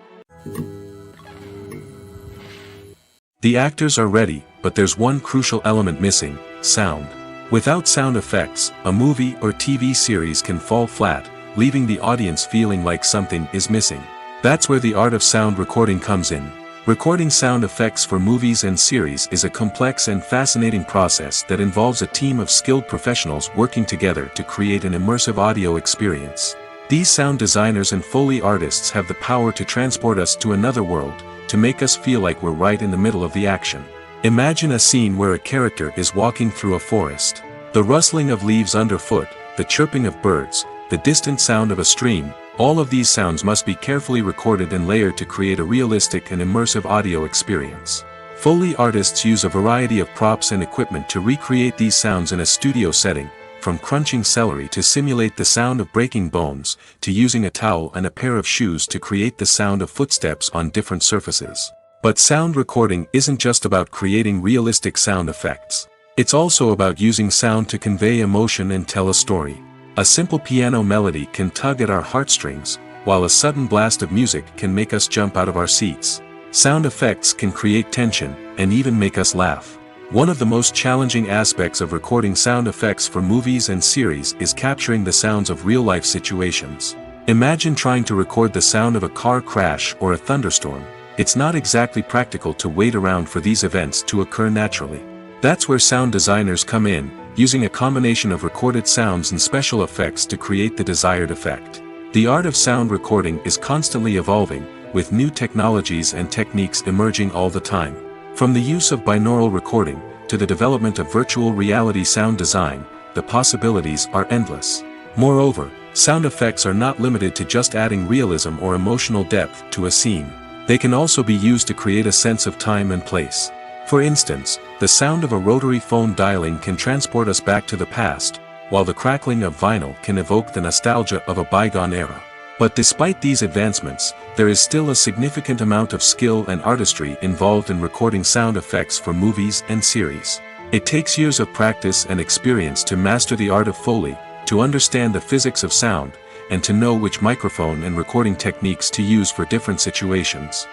The actors are ready, but there's one crucial element missing: sound. Without sound effects, a movie or TV series can fall flat, leaving the audience feeling like something is missing. That's where the art of sound recording comes in. Recording sound effects for movies and series is a complex and fascinating process that involves a team of skilled professionals working together to create an immersive audio experience. These sound designers and Foley artists have the power to transport us to another world, to make us feel like we're right in the middle of the action. Imagine a scene where a character is walking through a forest. The rustling of leaves underfoot, the chirping of birds, the distant sound of a stream, all of these sounds must be carefully recorded and layered to create a realistic and immersive audio experience. Foley artists use a variety of props and equipment to recreate these sounds in a studio setting, from crunching celery to simulate the sound of breaking bones, to using a towel and a pair of shoes to create the sound of footsteps on different surfaces. But sound recording isn't just about creating realistic sound effects. It's also about using sound to convey emotion and tell a story. A simple piano melody can tug at our heartstrings, while a sudden blast of music can make us jump out of our seats. Sound effects can create tension, and even make us laugh. One of the most challenging aspects of recording sound effects for movies and series is capturing the sounds of real-life situations. Imagine trying to record the sound of a car crash or a thunderstorm. It's not exactly practical to wait around for these events to occur naturally. That's where sound designers come in, using a combination of recorded sounds and special effects to create the desired effect. The art of sound recording is constantly evolving, with new technologies and techniques emerging all the time. From the use of binaural recording, to the development of virtual reality sound design, the possibilities are endless. Moreover, sound effects are not limited to just adding realism or emotional depth to a scene. They can also be used to create a sense of time and place. For instance, the sound of a rotary phone dialing can transport us back to the past, while the crackling of vinyl can evoke the nostalgia of a bygone era. But despite these advancements, there is still a significant amount of skill and artistry involved in recording sound effects for movies and series. It takes years of practice and experience to master the art of Foley, to understand the physics of sound, and to know which microphone and recording techniques to use for different situations.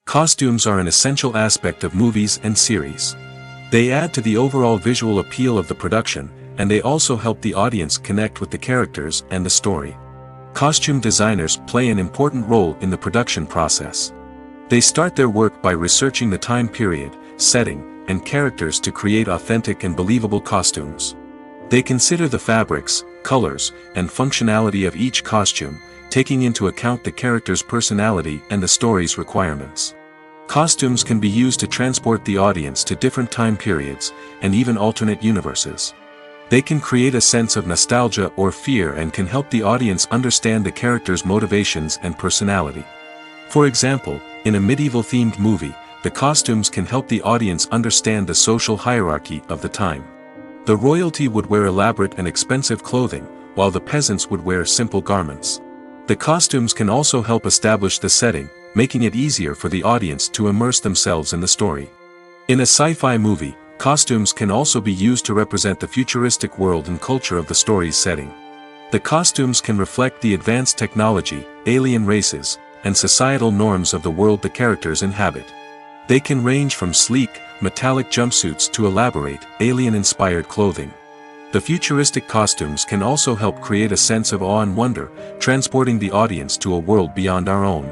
Costumes are an essential aspect of movies and series. They add to the overall visual appeal of the production, and they also help the audience connect with the characters and the story. Costume designers play an important role in the production process. They start their work by researching the time period, setting, and characters to create authentic and believable costumes. They consider the fabrics, colors, and functionality of each costume, taking into account the character's personality and the story's requirements. Costumes can be used to transport the audience to different time periods, and even alternate universes. They can create a sense of nostalgia or fear and can help the audience understand the character's motivations and personality. For example, in a medieval-themed movie, the costumes can help the audience understand the social hierarchy of the time. The royalty would wear elaborate and expensive clothing, while the peasants would wear simple garments. The costumes can also help establish the setting, making it easier for the audience to immerse themselves in the story. In a sci-fi movie, costumes can also be used to represent the futuristic world and culture of the story's setting. The costumes can reflect the advanced technology, alien races, and societal norms of the world the characters inhabit. They can range from sleek, metallic jumpsuits to elaborate, alien-inspired clothing. The futuristic costumes can also help create a sense of awe and wonder, transporting the audience to a world beyond our own.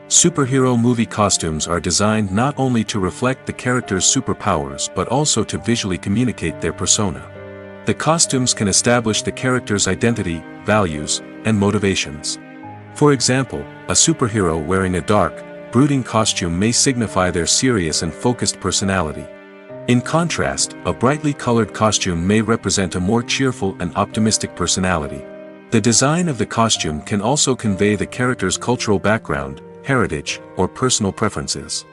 Superhero movie costumes are designed not only to reflect the character's superpowers but also to visually communicate their persona. The costumes can establish the character's identity, values, and motivations. For example, a superhero wearing a dark, brooding costume may signify their serious and focused personality. In contrast, a brightly colored costume may represent a more cheerful and optimistic personality. The design of the costume can also convey the character's cultural background, heritage, or personal preferences.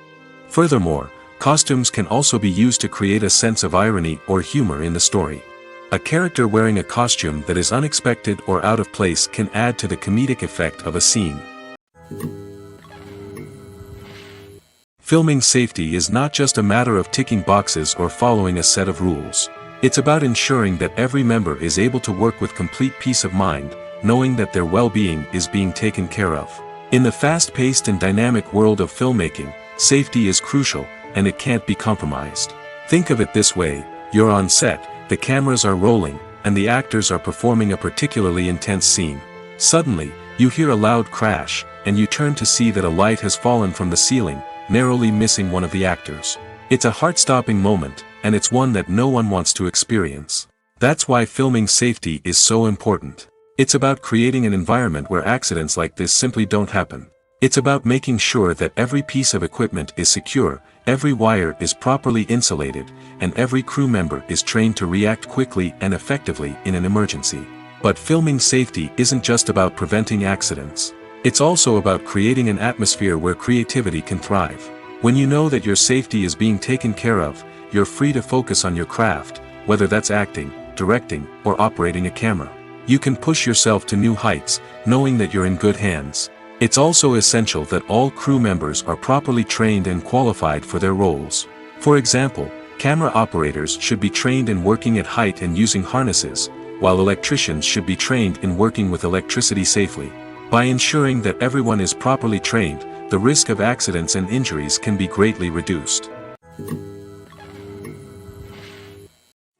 Furthermore, costumes can also be used to create a sense of irony or humor in the story. A character wearing a costume that is unexpected or out of place can add to the comedic effect of a scene. Filming safety is not just a matter of ticking boxes or following a set of rules. It's about ensuring that every member is able to work with complete peace of mind, knowing that their well-being is being taken care of. In the fast-paced and dynamic world of filmmaking, safety is crucial, and it can't be compromised. Think of it this way: you're on set, the cameras are rolling, and the actors are performing a particularly intense scene. Suddenly, you hear a loud crash, and you turn to see that a light has fallen from the ceiling, narrowly missing one of the actors. It's a heart-stopping moment, and it's one that no one wants to experience. That's why filming safety is so important. It's about creating an environment where accidents like this simply don't happen. It's about making sure that every piece of equipment is secure, every wire is properly insulated, and every crew member is trained to react quickly and effectively in an emergency. But filming safety isn't just about preventing accidents. It's also about creating an atmosphere where creativity can thrive. When you know that your safety is being taken care of, you're free to focus on your craft, whether that's acting, directing, or operating a camera. You can push yourself to new heights, knowing that you're in good hands. It's also essential that all crew members are properly trained and qualified for their roles. For example, camera operators should be trained in working at height and using harnesses, while electricians should be trained in working with electricity safely. By ensuring that everyone is properly trained, the risk of accidents and injuries can be greatly reduced.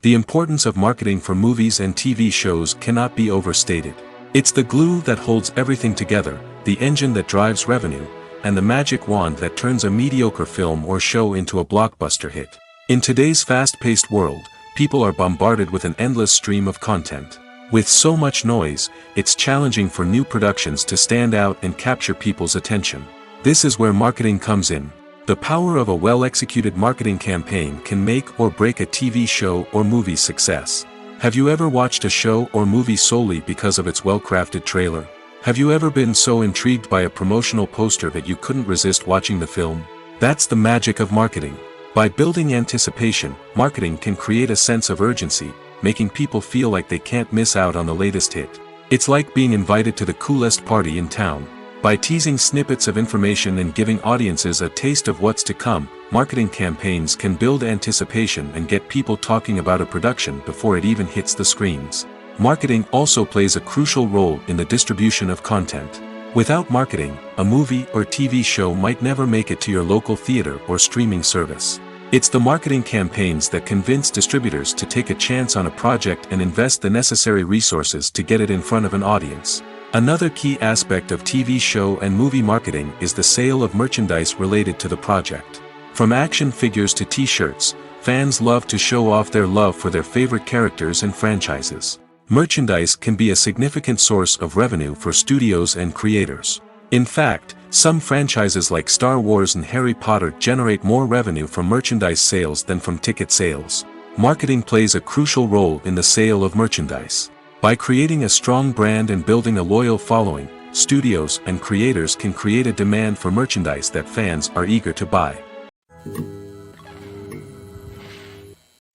The importance of marketing for movies and TV shows cannot be overstated. It's the glue that holds everything together, the engine that drives revenue, and the magic wand that turns a mediocre film or show into a blockbuster hit. In today's fast-paced world, people are bombarded with an endless stream of content. With so much noise, it's challenging for new productions to stand out and capture people's attention. This is where marketing comes in. The power of a well-executed marketing campaign can make or break a TV show or movie's success. Have you ever watched a show or movie solely because of its well-crafted trailer? Have you ever been so intrigued by a promotional poster that you couldn't resist watching the film? That's the magic of marketing. By building anticipation, marketing can create a sense of urgency, making people feel like they can't miss out on the latest hit. It's like being invited to the coolest party in town. By teasing snippets of information and giving audiences a taste of what's to come, marketing campaigns can build anticipation and get people talking about a production before it even hits the screens. Marketing also plays a crucial role in the distribution of content. Without marketing, a movie or TV show might never make it to your local theater or streaming service. It's the marketing campaigns that convince distributors to take a chance on a project and invest the necessary resources to get it in front of an audience. Another key aspect of TV show and movie marketing is the sale of merchandise related to the project. From action figures to t-shirts, fans love to show off their love for their favorite characters and franchises. Merchandise can be a significant source of revenue for studios and creators. In fact, some franchises like Star Wars and Harry Potter generate more revenue from merchandise sales than from ticket sales. Marketing plays a crucial role in the sale of merchandise. By creating a strong brand and building a loyal following, studios and creators can create a demand for merchandise that fans are eager to buy.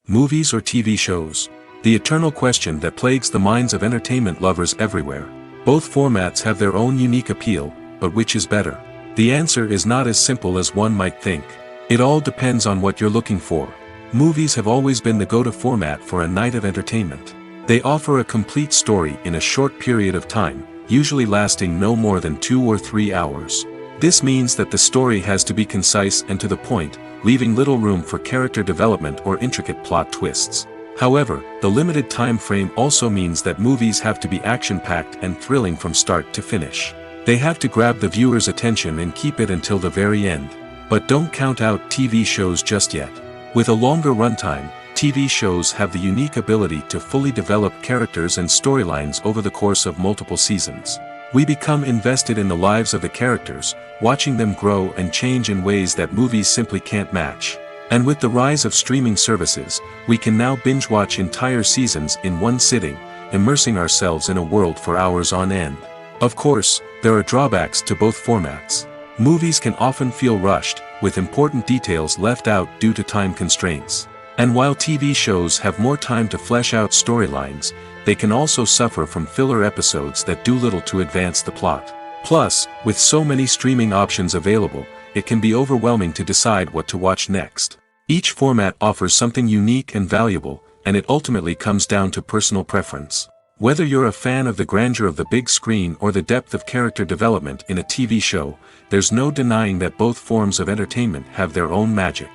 Movies or TV shows? The eternal question that plagues the minds of entertainment lovers everywhere. Both formats have their own unique appeal, but which is better? The answer is not as simple as one might think. It all depends on what you're looking for. Movies have always been the go-to format for a night of entertainment. They offer a complete story in a short period of time, usually lasting no more than 2 or 3 hours. This means that the story has to be concise and to the point, leaving little room for character development or intricate plot twists. However, the limited time frame also means that movies have to be action-packed and thrilling from start to finish. They have to grab the viewer's attention and keep it until the very end. But don't count out TV shows just yet. With a longer runtime, TV shows have the unique ability to fully develop characters and storylines over the course of multiple seasons. We become invested in the lives of the characters, watching them grow and change in ways that movies simply can't match. And with the rise of streaming services, we can now binge-watch entire seasons in one sitting, immersing ourselves in a world for hours on end. Of course, there are drawbacks to both formats. Movies can often feel rushed, with important details left out due to time constraints. And while TV shows have more time to flesh out storylines, they can also suffer from filler episodes that do little to advance the plot. Plus, with so many streaming options available, it can be overwhelming to decide what to watch next. Each format offers something unique and valuable, and it ultimately comes down to personal preference. Whether you're a fan of the grandeur of the big screen or the depth of character development in a TV show, there's no denying that both forms of entertainment have their own magic.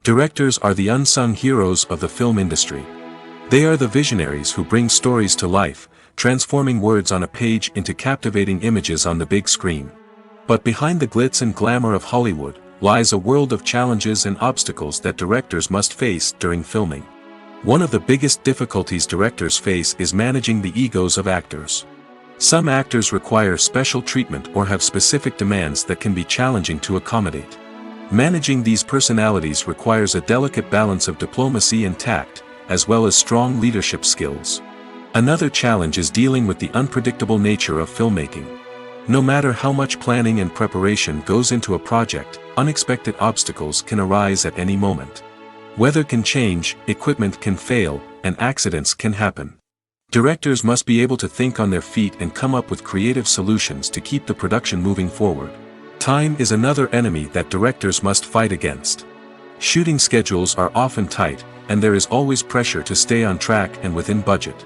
Directors are the unsung heroes of the film industry. They are the visionaries who bring stories to life, transforming words on a page into captivating images on the big screen. But behind the glitz and glamour of Hollywood, lies a world of challenges and obstacles that directors must face during filming. One of the biggest difficulties directors face is managing the egos of actors. Some actors require special treatment or have specific demands that can be challenging to accommodate. Managing these personalities requires a delicate balance of diplomacy and tact, as well as strong leadership skills. Another challenge is dealing with the unpredictable nature of filmmaking. No matter how much planning and preparation goes into a project, unexpected obstacles can arise at any moment. Weather can change, equipment can fail, and accidents can happen. Directors must be able to think on their feet and come up with creative solutions to keep the production moving forward. Time is another enemy that directors must fight against. Shooting schedules are often tight, and there is always pressure to stay on track and within budget.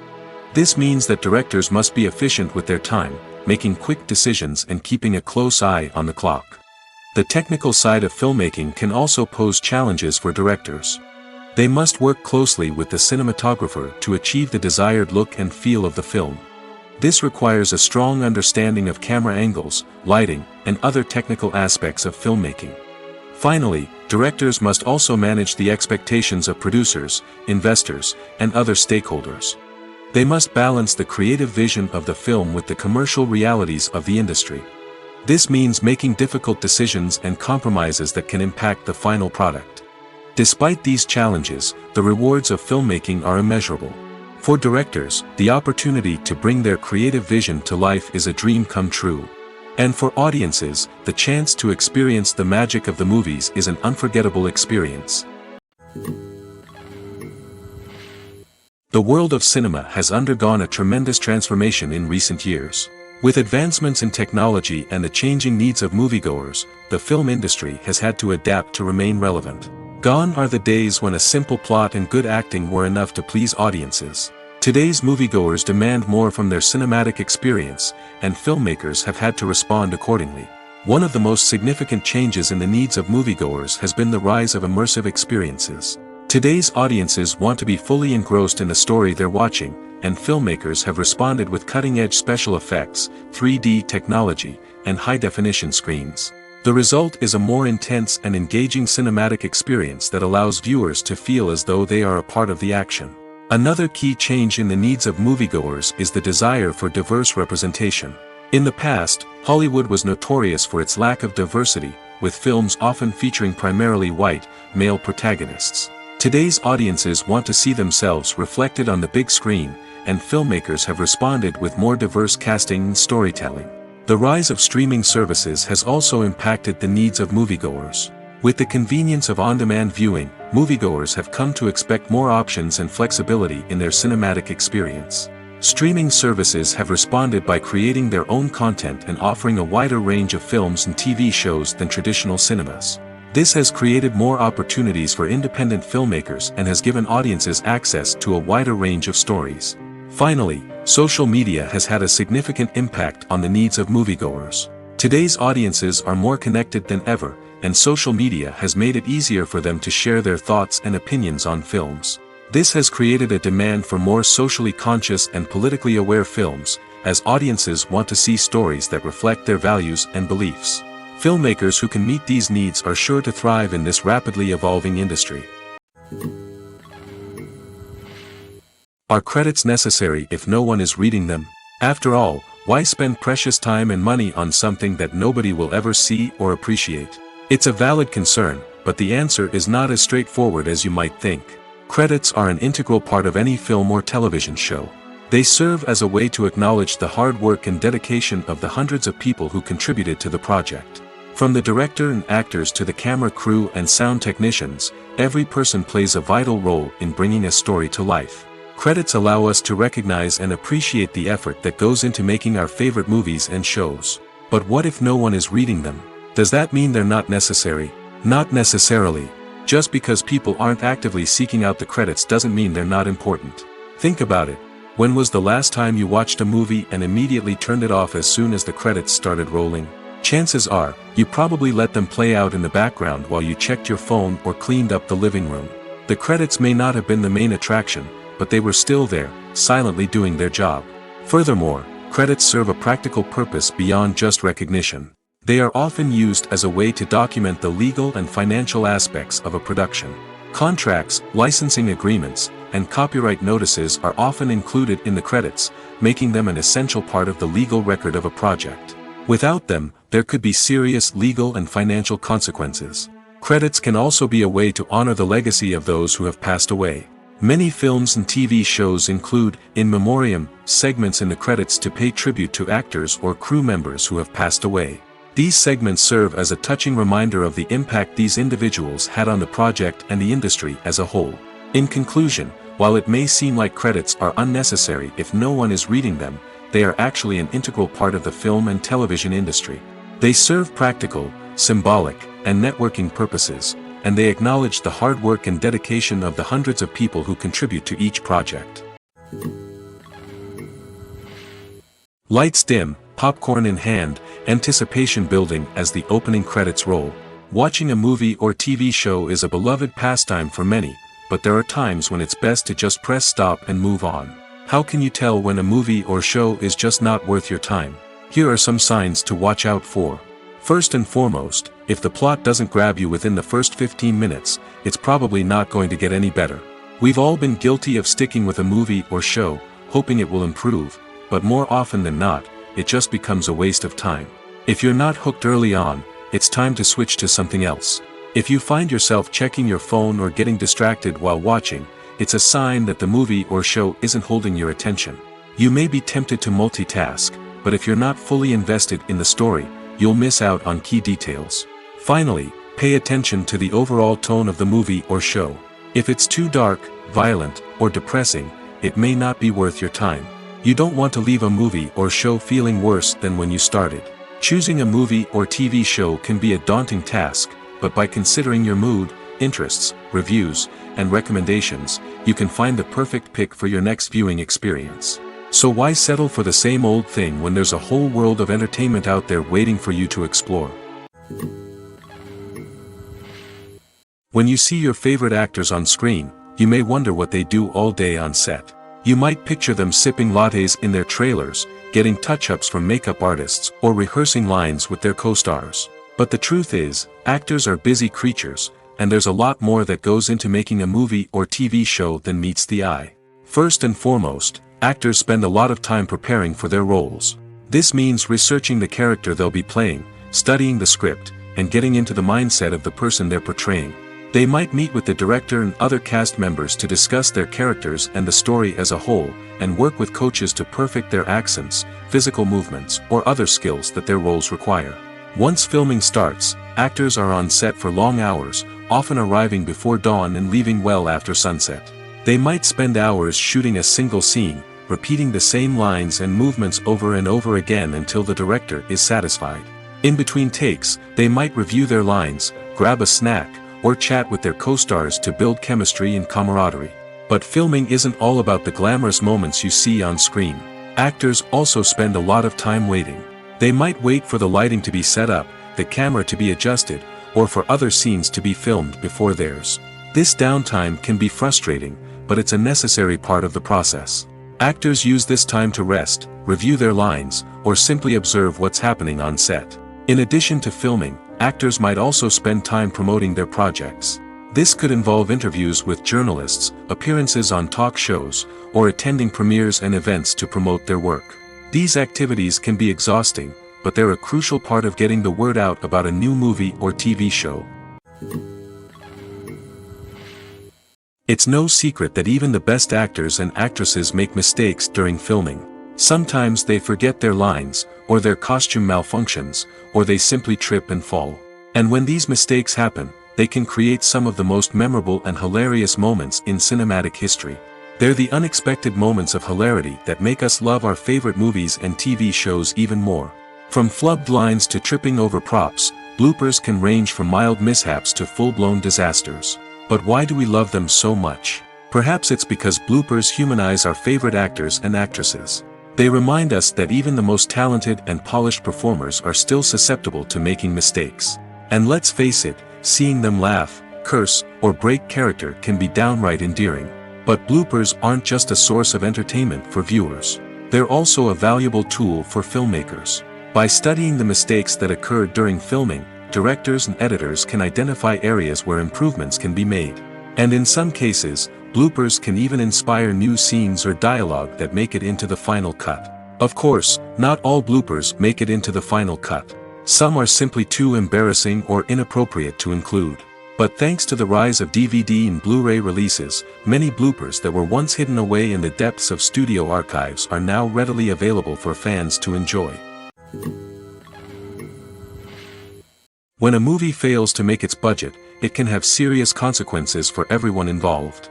This means that directors must be efficient with their time, making quick decisions and keeping a close eye on the clock. The technical side of filmmaking can also pose challenges for directors. They must work closely with the cinematographer to achieve the desired look and feel of the film. This requires a strong understanding of camera angles, lighting, and other technical aspects of filmmaking. Finally, directors must also manage the expectations of producers, investors, and other stakeholders. They must balance the creative vision of the film with the commercial realities of the industry. This means making difficult decisions and compromises that can impact the final product. Despite these challenges, the rewards of filmmaking are immeasurable. For directors, the opportunity to bring their creative vision to life is a dream come true. And for audiences, the chance to experience the magic of the movies is an unforgettable experience. The world of cinema has undergone a tremendous transformation in recent years. With advancements in technology and the changing needs of moviegoers, the film industry has had to adapt to remain relevant. Gone are the days when a simple plot and good acting were enough to please audiences. Today's moviegoers demand more from their cinematic experience, and filmmakers have had to respond accordingly. One of the most significant changes in the needs of moviegoers has been the rise of immersive experiences. Today's audiences want to be fully engrossed in the story they're watching, and filmmakers have responded with cutting-edge special effects, 3D technology, and high-definition screens. The result is a more intense and engaging cinematic experience that allows viewers to feel as though they are a part of the action. Another key change in the needs of moviegoers is the desire for diverse representation. In the past, Hollywood was notorious for its lack of diversity, with films often featuring primarily white, male protagonists. Today's audiences want to see themselves reflected on the big screen, and filmmakers have responded with more diverse casting and storytelling. The rise of streaming services has also impacted the needs of moviegoers. With the convenience of on-demand viewing, moviegoers have come to expect more options and flexibility in their cinematic experience. Streaming services have responded by creating their own content and offering a wider range of films and TV shows than traditional cinemas. This has created more opportunities for independent filmmakers and has given audiences access to a wider range of stories. Finally, social media has had a significant impact on the needs of moviegoers. Today's audiences are more connected than ever, and social media has made it easier for them to share their thoughts and opinions on films. This has created a demand for more socially conscious and politically aware films, as audiences want to see stories that reflect their values and beliefs. Filmmakers who can meet these needs are sure to thrive in this rapidly evolving industry. Are credits necessary if no one is reading them? After all, why spend precious time and money on something that nobody will ever see or appreciate? It's a valid concern, but the answer is not as straightforward as you might think. Credits are an integral part of any film or television show. They serve as a way to acknowledge the hard work and dedication of the hundreds of people who contributed to the project. From the director and actors to the camera crew and sound technicians, every person plays a vital role in bringing a story to life. Credits allow us to recognize and appreciate the effort that goes into making our favorite movies and shows. But what if no one is reading them? Does that mean they're not necessary? Not necessarily. Just because people aren't actively seeking out the credits doesn't mean they're not important. Think about it. When was the last time you watched a movie and immediately turned it off as soon as the credits started rolling? Chances are, you probably let them play out in the background while you checked your phone or cleaned up the living room. The credits may not have been the main attraction, but they were still there, silently doing their job. Furthermore, credits serve a practical purpose beyond just recognition. They are often used as a way to document the legal and financial aspects of a production. Contracts, licensing agreements, and copyright notices are often included in the credits, making them an essential part of the legal record of a project. Without them, there could be serious legal and financial consequences. Credits can also be a way to honor the legacy of those who have passed away. Many films and TV shows include in memoriam segments in the credits to pay tribute to actors or crew members who have passed away. These segments serve as a touching reminder of the impact these individuals had on the project and the industry as a whole. In conclusion, while it may seem like credits are unnecessary if no one is reading them, they are actually an integral part of the film and television industry. They serve practical, symbolic, and networking purposes, and they acknowledge the hard work and dedication of the hundreds of people who contribute to each project. Lights dim, popcorn in hand, anticipation building as the opening credits roll. Watching a movie or TV show is a beloved pastime for many, but there are times when it's best to just press stop and move on. How can you tell when a movie or show is just not worth your time? Here are some signs to watch out for. First and foremost, if the plot doesn't grab you within the first 15 minutes, it's probably not going to get any better. We've all been guilty of sticking with a movie or show, hoping it will improve, but more often than not, it just becomes a waste of time. If you're not hooked early on, it's time to switch to something else. If you find yourself checking your phone or getting distracted while watching, it's a sign that the movie or show isn't holding your attention. You may be tempted to multitask, but if you're not fully invested in the story, you'll miss out on key details. Finally, pay attention to the overall tone of the movie or show. If it's too dark, violent, or depressing, it may not be worth your time. You don't want to leave a movie or show feeling worse than when you started. Choosing a movie or TV show can be a daunting task, but by considering your mood, interests, reviews, and recommendations, you can find the perfect pick for your next viewing experience. So why settle for the same old thing when there's a whole world of entertainment out there waiting for you to explore? When you see your favorite actors on screen, you may wonder what they do all day on set. You might picture them sipping lattes in their trailers, getting touch-ups from makeup artists, or rehearsing lines with their co-stars. But the truth is, actors are busy creatures, and there's a lot more that goes into making a movie or TV show than meets the eye. First and foremost, actors spend a lot of time preparing for their roles. This means researching the character they'll be playing, studying the script, and getting into the mindset of the person they're portraying. They might meet with the director and other cast members to discuss their characters and the story as a whole, and work with coaches to perfect their accents, physical movements, or other skills that their roles require. Once filming starts, actors are on set for long hours, often arriving before dawn and leaving well after sunset. They might spend hours shooting a single scene, repeating the same lines and movements over and over again until the director is satisfied. In between takes, they might review their lines, grab a snack, or chat with their co-stars to build chemistry and camaraderie. But filming isn't all about the glamorous moments you see on screen. Actors also spend a lot of time waiting. They might wait for the lighting to be set up, the camera to be adjusted, or for other scenes to be filmed before theirs. This downtime can be frustrating, but it's a necessary part of the process. Actors use this time to rest, review their lines, or simply observe what's happening on set. In addition to filming, actors might also spend time promoting their projects. This could involve interviews with journalists, appearances on talk shows, or attending premieres and events to promote their work. These activities can be exhausting, but they're a crucial part of getting the word out about a new movie or TV show. It's no secret that even the best actors and actresses make mistakes during filming. Sometimes they forget their lines, or their costume malfunctions, or they simply trip and fall. And when these mistakes happen, they can create some of the most memorable and hilarious moments in cinematic history. They're the unexpected moments of hilarity that make us love our favorite movies and TV shows even more. From flubbed lines to tripping over props, bloopers can range from mild mishaps to full-blown disasters. But why do we love them so much? Perhaps it's because bloopers humanize our favorite actors and actresses. They remind us that even the most talented and polished performers are still susceptible to making mistakes. And let's face it, seeing them laugh, curse, or break character can be downright endearing. But bloopers aren't just a source of entertainment for viewers. They're also a valuable tool for filmmakers. By studying the mistakes that occurred during filming, directors and editors can identify areas where improvements can be made. And in some cases, bloopers can even inspire new scenes or dialogue that make it into the final cut. Of course, not all bloopers make it into the final cut. Some are simply too embarrassing or inappropriate to include. But thanks to the rise of DVD and Blu-ray releases, many bloopers that were once hidden away in the depths of studio archives are now readily available for fans to enjoy. When a movie fails to make its budget, it can have serious consequences for everyone involved.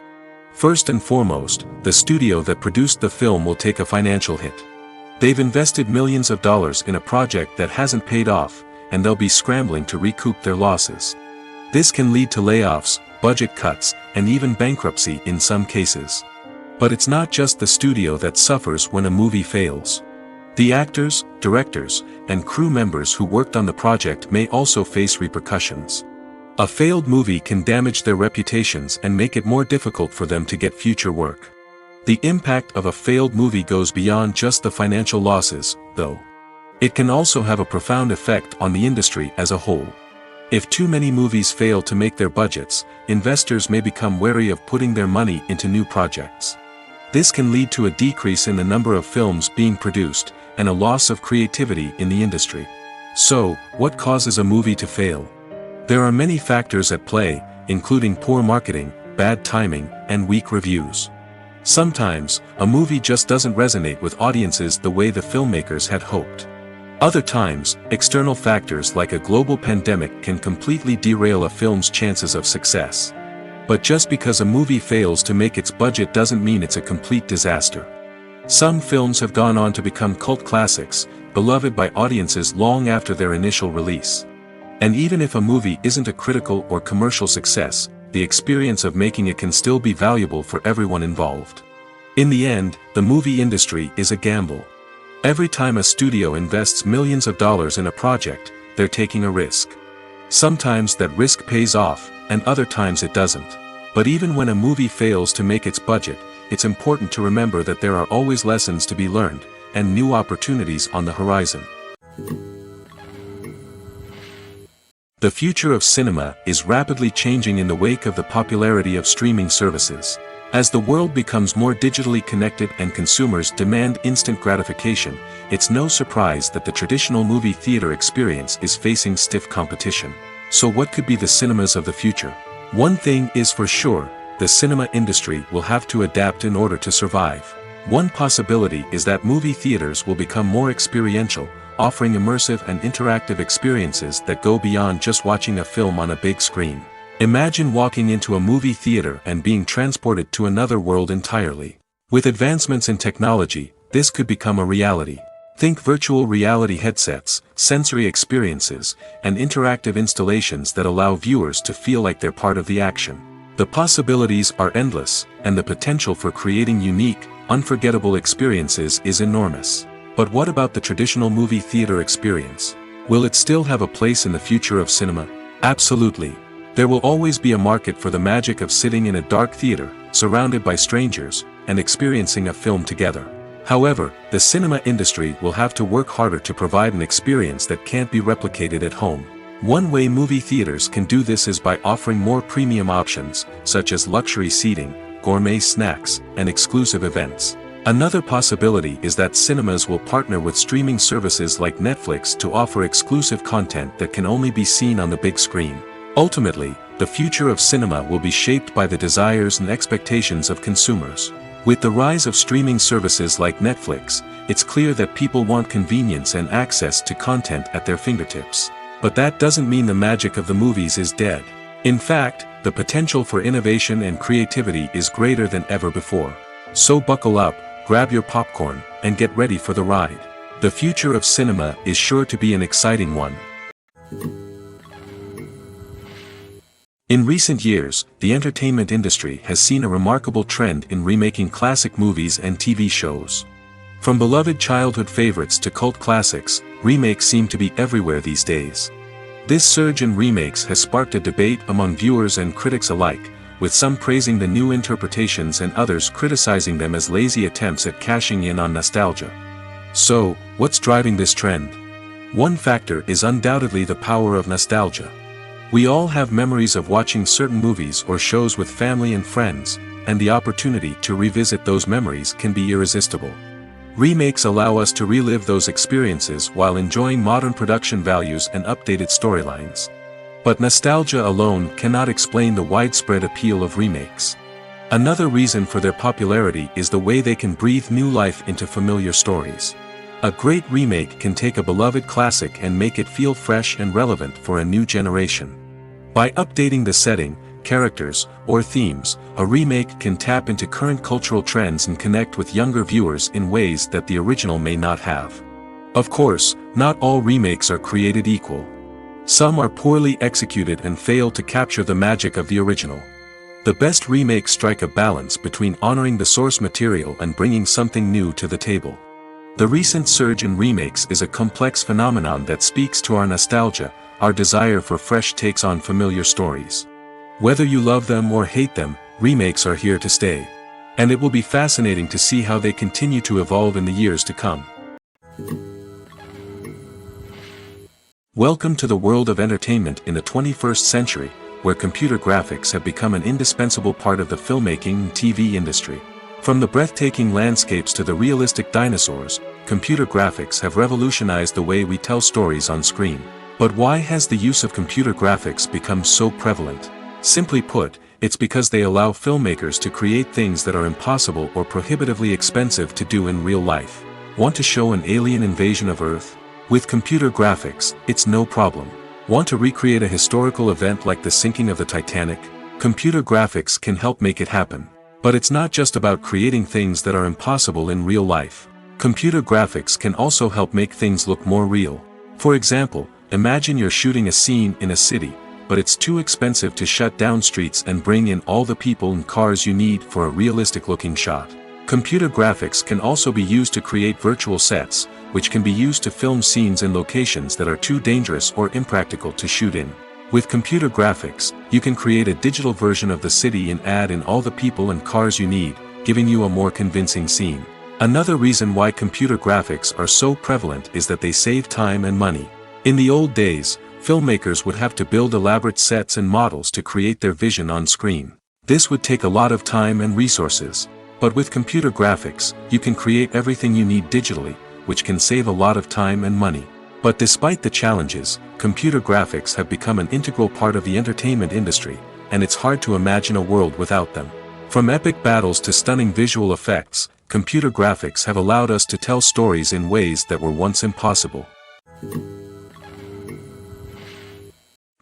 First and foremost, the studio that produced the film will take a financial hit. They've invested millions of dollars in a project that hasn't paid off, and they'll be scrambling to recoup their losses. This can lead to layoffs, budget cuts, and even bankruptcy in some cases. But it's not just the studio that suffers when a movie fails. The actors, directors, and crew members who worked on the project may also face repercussions. A failed movie can damage their reputations and make it more difficult for them to get future work. The impact of a failed movie goes beyond just the financial losses, though. It can also have a profound effect on the industry as a whole. If too many movies fail to make their budgets, investors may become wary of putting their money into new projects. This can lead to a decrease in the number of films being produced, and a loss of creativity in the industry. So, what causes a movie to fail? There are many factors at play, including poor marketing, bad timing, and weak reviews. Sometimes, a movie just doesn't resonate with audiences the way the filmmakers had hoped. Other times, external factors like a global pandemic can completely derail a film's chances of success. But just because a movie fails to make its budget doesn't mean it's a complete disaster. Some films have gone on to become cult classics, beloved by audiences long after their initial release. And even if a movie isn't a critical or commercial success, the experience of making it can still be valuable for everyone involved. In the end, the movie industry is a gamble. Every time a studio invests millions of dollars in a project, they're taking a risk. Sometimes that risk pays off, and other times it doesn't. But even when a movie fails to make its budget, it's important to remember that there are always lessons to be learned, and new opportunities on the horizon. The future of cinema is rapidly changing in the wake of the popularity of streaming services. As the world becomes more digitally connected and consumers demand instant gratification, it's no surprise that the traditional movie theater experience is facing stiff competition. So what could be the cinemas of the future? One thing is for sure, the cinema industry will have to adapt in order to survive. One possibility is that movie theaters will become more experiential, offering immersive and interactive experiences that go beyond just watching a film on a big screen. Imagine walking into a movie theater and being transported to another world entirely. With advancements in technology, this could become a reality. Think virtual reality headsets, sensory experiences, and interactive installations that allow viewers to feel like they're part of the action. The possibilities are endless, and the potential for creating unique, unforgettable experiences is enormous. But what about the traditional movie theater experience? Will it still have a place in the future of cinema? Absolutely. There will always be a market for the magic of sitting in a dark theater, surrounded by strangers, and experiencing a film together. However, the cinema industry will have to work harder to provide an experience that can't be replicated at home. One way movie theaters can do this is by offering more premium options, such as luxury seating, gourmet snacks, and exclusive events. Another possibility is that cinemas will partner with streaming services like Netflix to offer exclusive content that can only be seen on the big screen. Ultimately, the future of cinema will be shaped by the desires and expectations of consumers. With the rise of streaming services like Netflix, it's clear that people want convenience and access to content at their fingertips. But that doesn't mean the magic of the movies is dead. In fact, the potential for innovation and creativity is greater than ever before. So buckle up, grab your popcorn, and get ready for the ride. The future of cinema is sure to be an exciting one. In recent years, the entertainment industry has seen a remarkable trend in remaking classic movies and TV shows. From beloved childhood favorites to cult classics, remakes seem to be everywhere these days. This surge in remakes has sparked a debate among viewers and critics alike, with some praising the new interpretations and others criticizing them as lazy attempts at cashing in on nostalgia. So, what's driving this trend? One factor is undoubtedly the power of nostalgia. We all have memories of watching certain movies or shows with family and friends, and the opportunity to revisit those memories can be irresistible. Remakes allow us to relive those experiences while enjoying modern production values and updated storylines. But nostalgia alone cannot explain the widespread appeal of remakes. Another reason for their popularity is the way they can breathe new life into familiar stories. A great remake can take a beloved classic and make it feel fresh and relevant for a new generation. By updating the setting, characters, or themes, a remake can tap into current cultural trends and connect with younger viewers in ways that the original may not have. Of course, not all remakes are created equal. Some are poorly executed and fail to capture the magic of the original. The best remakes strike a balance between honoring the source material and bringing something new to the table. The recent surge in remakes is a complex phenomenon that speaks to our nostalgia, our desire for fresh takes on familiar stories. Whether you love them or hate them, remakes are here to stay. And it will be fascinating to see how they continue to evolve in the years to come. Welcome to the world of entertainment in the 21st century, where computer graphics have become an indispensable part of the filmmaking and TV industry. From the breathtaking landscapes to the realistic dinosaurs, computer graphics have revolutionized the way we tell stories on screen. But why has the use of computer graphics become so prevalent? Simply put, it's because they allow filmmakers to create things that are impossible or prohibitively expensive to do in real life. Want to show an alien invasion of Earth? With computer graphics, it's no problem. Want to recreate a historical event like the sinking of the Titanic? Computer graphics can help make it happen. But it's not just about creating things that are impossible in real life. Computer graphics can also help make things look more real. For example, imagine you're shooting a scene in a city, but it's too expensive to shut down streets and bring in all the people and cars you need for a realistic-looking shot. Computer graphics can also be used to create virtual sets, which can be used to film scenes in locations that are too dangerous or impractical to shoot in. With computer graphics, you can create a digital version of the city and add in all the people and cars you need, giving you a more convincing scene. Another reason why computer graphics are so prevalent is that they save time and money. In the old days, filmmakers would have to build elaborate sets and models to create their vision on screen. This would take a lot of time and resources. But with computer graphics, you can create everything you need digitally, which can save a lot of time and money. But despite the challenges, computer graphics have become an integral part of the entertainment industry, and it's hard to imagine a world without them. From epic battles to stunning visual effects, computer graphics have allowed us to tell stories in ways that were once impossible.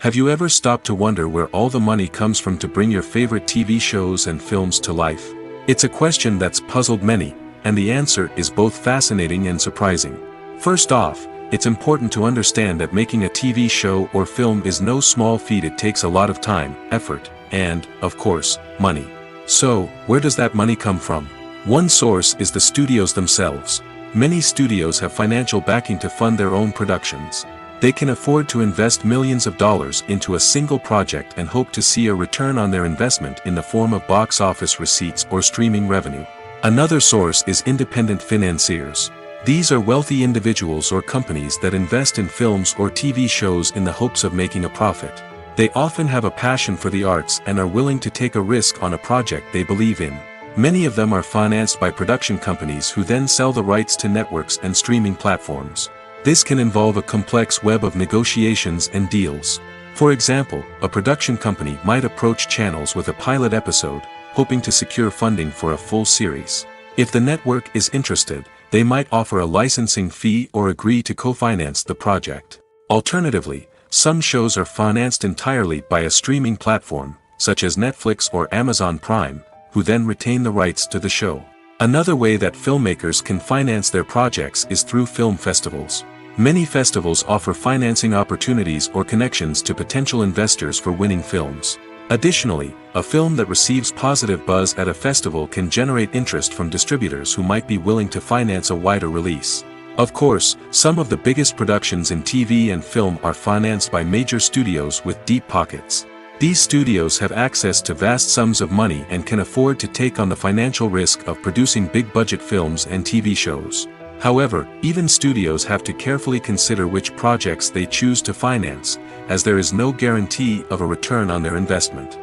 Have you ever stopped to wonder where all the money comes from to bring your favorite TV shows and films to life? It's a question that's puzzled many, and the answer is both fascinating and surprising. First off, it's important to understand that making a TV show or film is no small feat. It takes a lot of time, effort, and, of course, money. So, where does that money come from? One source is the studios themselves. Many studios have financial backing to fund their own productions. They can afford to invest millions of dollars into a single project and hope to see a return on their investment in the form of box office receipts or streaming revenue. Another source is independent financiers. These are wealthy individuals or companies that invest in films or TV shows in the hopes of making a profit. They often have a passion for the arts and are willing to take a risk on a project they believe in. Many of them are financed by production companies who then sell the rights to networks and streaming platforms. This can involve a complex web of negotiations and deals. For example, a production company might approach channels with a pilot episode, hoping to secure funding for a full series. If the network is interested, they might offer a licensing fee or agree to co-finance the project. Alternatively, some shows are financed entirely by a streaming platform, such as Netflix or Amazon Prime, who then retain the rights to the show. Another way that filmmakers can finance their projects is through film festivals. Many festivals offer financing opportunities or connections to potential investors for winning films. Additionally, a film that receives positive buzz at a festival can generate interest from distributors who might be willing to finance a wider release. Of course, some of the biggest productions in TV and film are financed by major studios with deep pockets. These studios have access to vast sums of money and can afford to take on the financial risk of producing big-budget films and TV shows. However, even studios have to carefully consider which projects they choose to finance, as there is no guarantee of a return on their investment.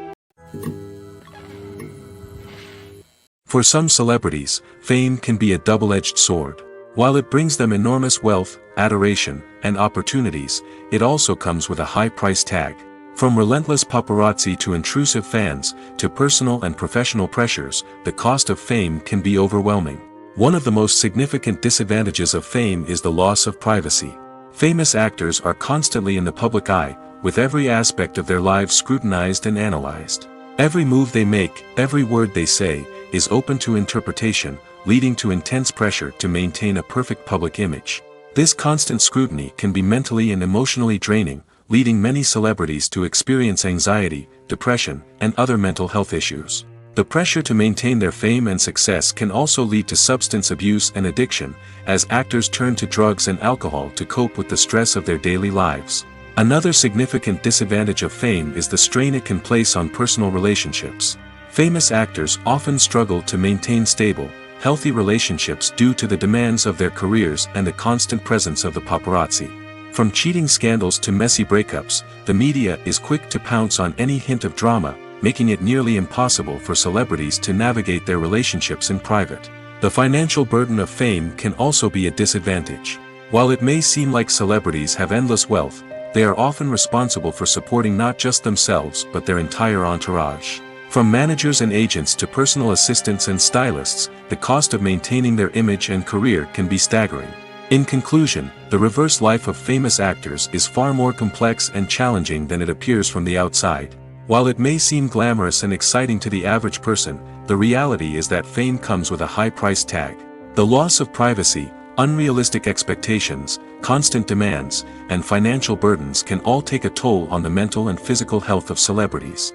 For some celebrities, fame can be a double-edged sword. While it brings them enormous wealth, adoration, and opportunities, it also comes with a high price tag. From relentless paparazzi to intrusive fans, to personal and professional pressures, the cost of fame can be overwhelming. One of the most significant disadvantages of fame is the loss of privacy. Famous actors are constantly in the public eye, with every aspect of their lives scrutinized and analyzed. Every move they make, every word they say, is open to interpretation, leading to intense pressure to maintain a perfect public image. This constant scrutiny can be mentally and emotionally draining, leading many celebrities to experience anxiety, depression, and other mental health issues. The pressure to maintain their fame and success can also lead to substance abuse and addiction, as actors turn to drugs and alcohol to cope with the stress of their daily lives. Another significant disadvantage of fame is the strain it can place on personal relationships. Famous actors often struggle to maintain stable, healthy relationships due to the demands of their careers and the constant presence of the paparazzi. From cheating scandals to messy breakups, the media is quick to pounce on any hint of drama, making it nearly impossible for celebrities to navigate their relationships in private. The financial burden of fame can also be a disadvantage. While it may seem like celebrities have endless wealth, they are often responsible for supporting not just themselves but their entire entourage. From managers and agents to personal assistants and stylists, the cost of maintaining their image and career can be staggering. In conclusion, the reverse life of famous actors is far more complex and challenging than it appears from the outside. While it may seem glamorous and exciting to the average person, the reality is that fame comes with a high price tag. The loss of privacy, unrealistic expectations, constant demands, and financial burdens can all take a toll on the mental and physical health of celebrities.